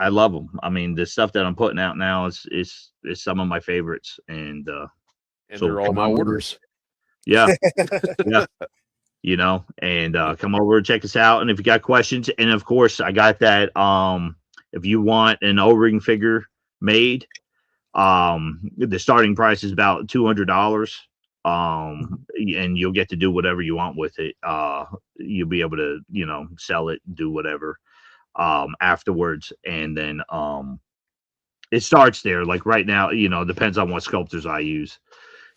B: love them. I mean, the stuff that I'm putting out now is some of my favorites, and
D: so they're all my orders.
B: Yeah. And come over and check us out. And if you got questions, and of course I got that, if you want an O-ring figure made, the starting price is about $200. And you'll get to do whatever you want with it. You'll be able to, sell it, do whatever, afterwards. And then, it starts there. Like right now, depends on what sculptors I use,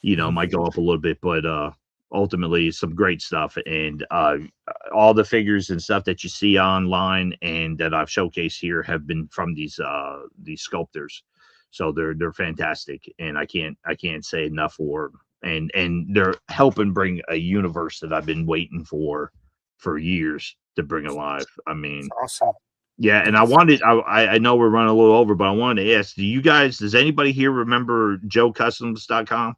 B: might go up a little bit, but, ultimately some great stuff. And all the figures and stuff that you see online and that I've showcased here have been from these sculptors. So they're fantastic, and I can't say enough for them. And they're helping bring a universe that I've been waiting for years to bring alive. I mean,
A: that's awesome.
B: Yeah, and I know we're running a little over, but I wanted to ask, does anybody here remember JoeCustoms.com?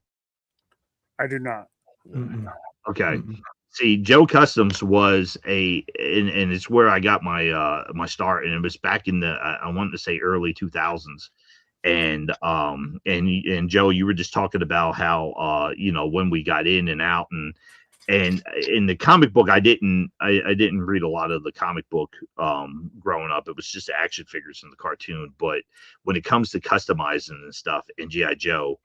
A: I do not.
C: Mm-mm.
B: Okay.
C: Mm-mm.
B: See, Joe Customs was and it's where I got my my start, and it was back in the I wanted to say early 2000s, And Joe, you were just talking about how when we got in and out, and in the comic book, I didn't read a lot of the comic book growing up. It was just action figures in the cartoon. But when it comes to customizing and stuff in GI Joe,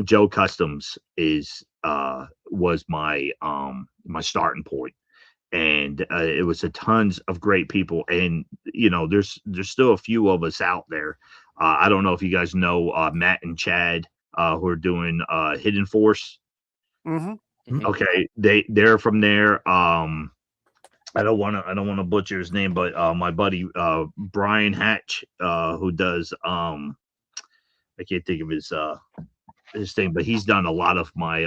B: Joe Customs was my my starting point. And it was a tons of great people, and there's still a few of us out there. I don't know if you guys know Matt and Chad, who are doing Hidden Force.
A: Mm-hmm.
B: Okay, they're from there. I don't want to butcher his name, but my buddy Brian Hatch, who does I can't think of his thing, but he's done a lot of my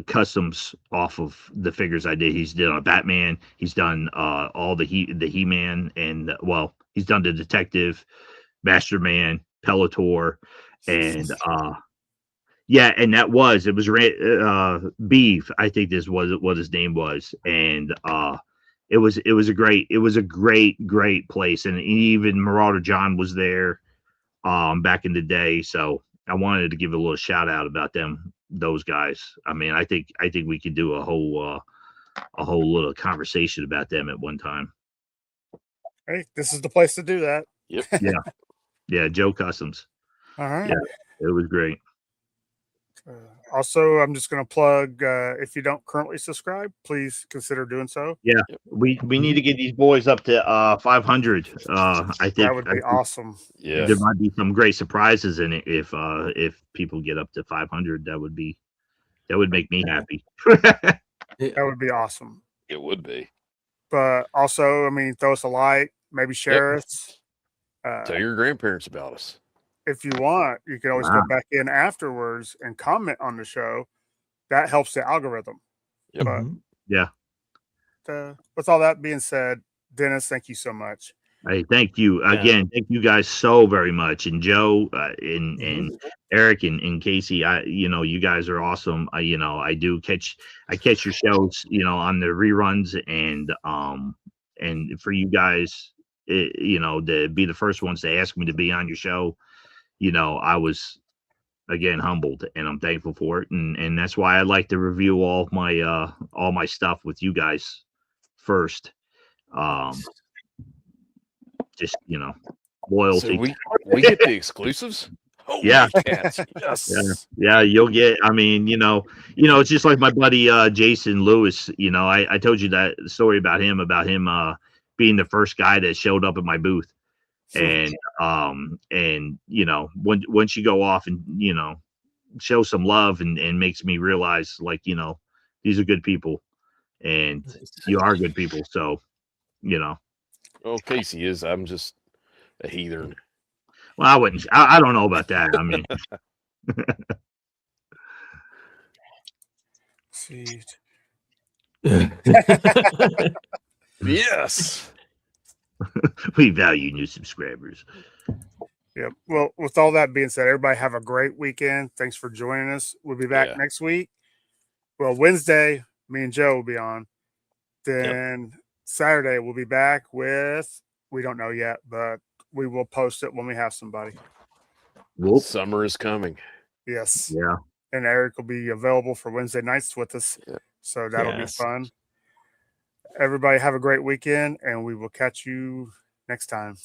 B: customs off of the figures I did. He's done a Batman. He's done all the He-Man, and he's done the Detective, Masterman, Pelotor, and and it was Beef. I think this was what his name was, and it was a great place, and even Marauder John was there back in the day. So I wanted to give a little shout out about those guys. I mean, I think we could do a whole little conversation about them at one time.
A: Hey, this is the place to do that.
D: Yep.
B: Yeah, Joe Customs.
A: All right.
B: Yeah, it was great.
A: Also, I'm just going to plug, if you don't currently subscribe, please consider doing so.
B: Yeah, we need to get these boys up to 500. I think
A: That would be awesome.
D: Yeah.
B: there might be some great surprises in it if people get up to 500. That would make me happy.
A: That would be awesome.
D: It would be.
A: But also, I mean, throw us a like, maybe share us.
D: Tell your grandparents about us.
A: If you want, you can always go back in afterwards and comment on the show. That helps the algorithm.
D: Yep.
A: But with all that being said, Dennis, thank you so much.
B: Hey, thank you again. Thank you guys so very much. And Joe, and Eric, and Casey, you guys are awesome. I catch your shows, on the reruns, and for you guys, to be the first ones to ask me to be on your show, I was again humbled, and I'm thankful for it. And that's why I like to review all my stuff with you guys first. Just loyalty.
D: So we get the exclusives. Holy
B: Yeah.
D: cats. Yes.
B: Yeah, you'll get. I mean, it's just like my buddy Jason Lewis. I told you that story about him being the first guy that showed up at my booth, and once you go off and show some love and makes me realize, like, these are good people, and you are good people. So,
D: Well, Casey is. I'm just a heathen.
B: well, I wouldn't. I don't know about that. I mean,
A: See.
D: Yes.
B: we value new subscribers.
A: Yep. Well, with all that being said, everybody have a great weekend. Thanks for joining us. We'll be back next week. Well, Wednesday, me and Joe will be on. Then Saturday, we'll be back with, we don't know yet, but we will post it when we have somebody.
D: Summer is coming.
A: Yes.
B: Yeah.
A: And Eric will be available for Wednesday nights with us.
D: Yep.
A: So that'll be fun. Everybody have a great weekend, and we will catch you next time.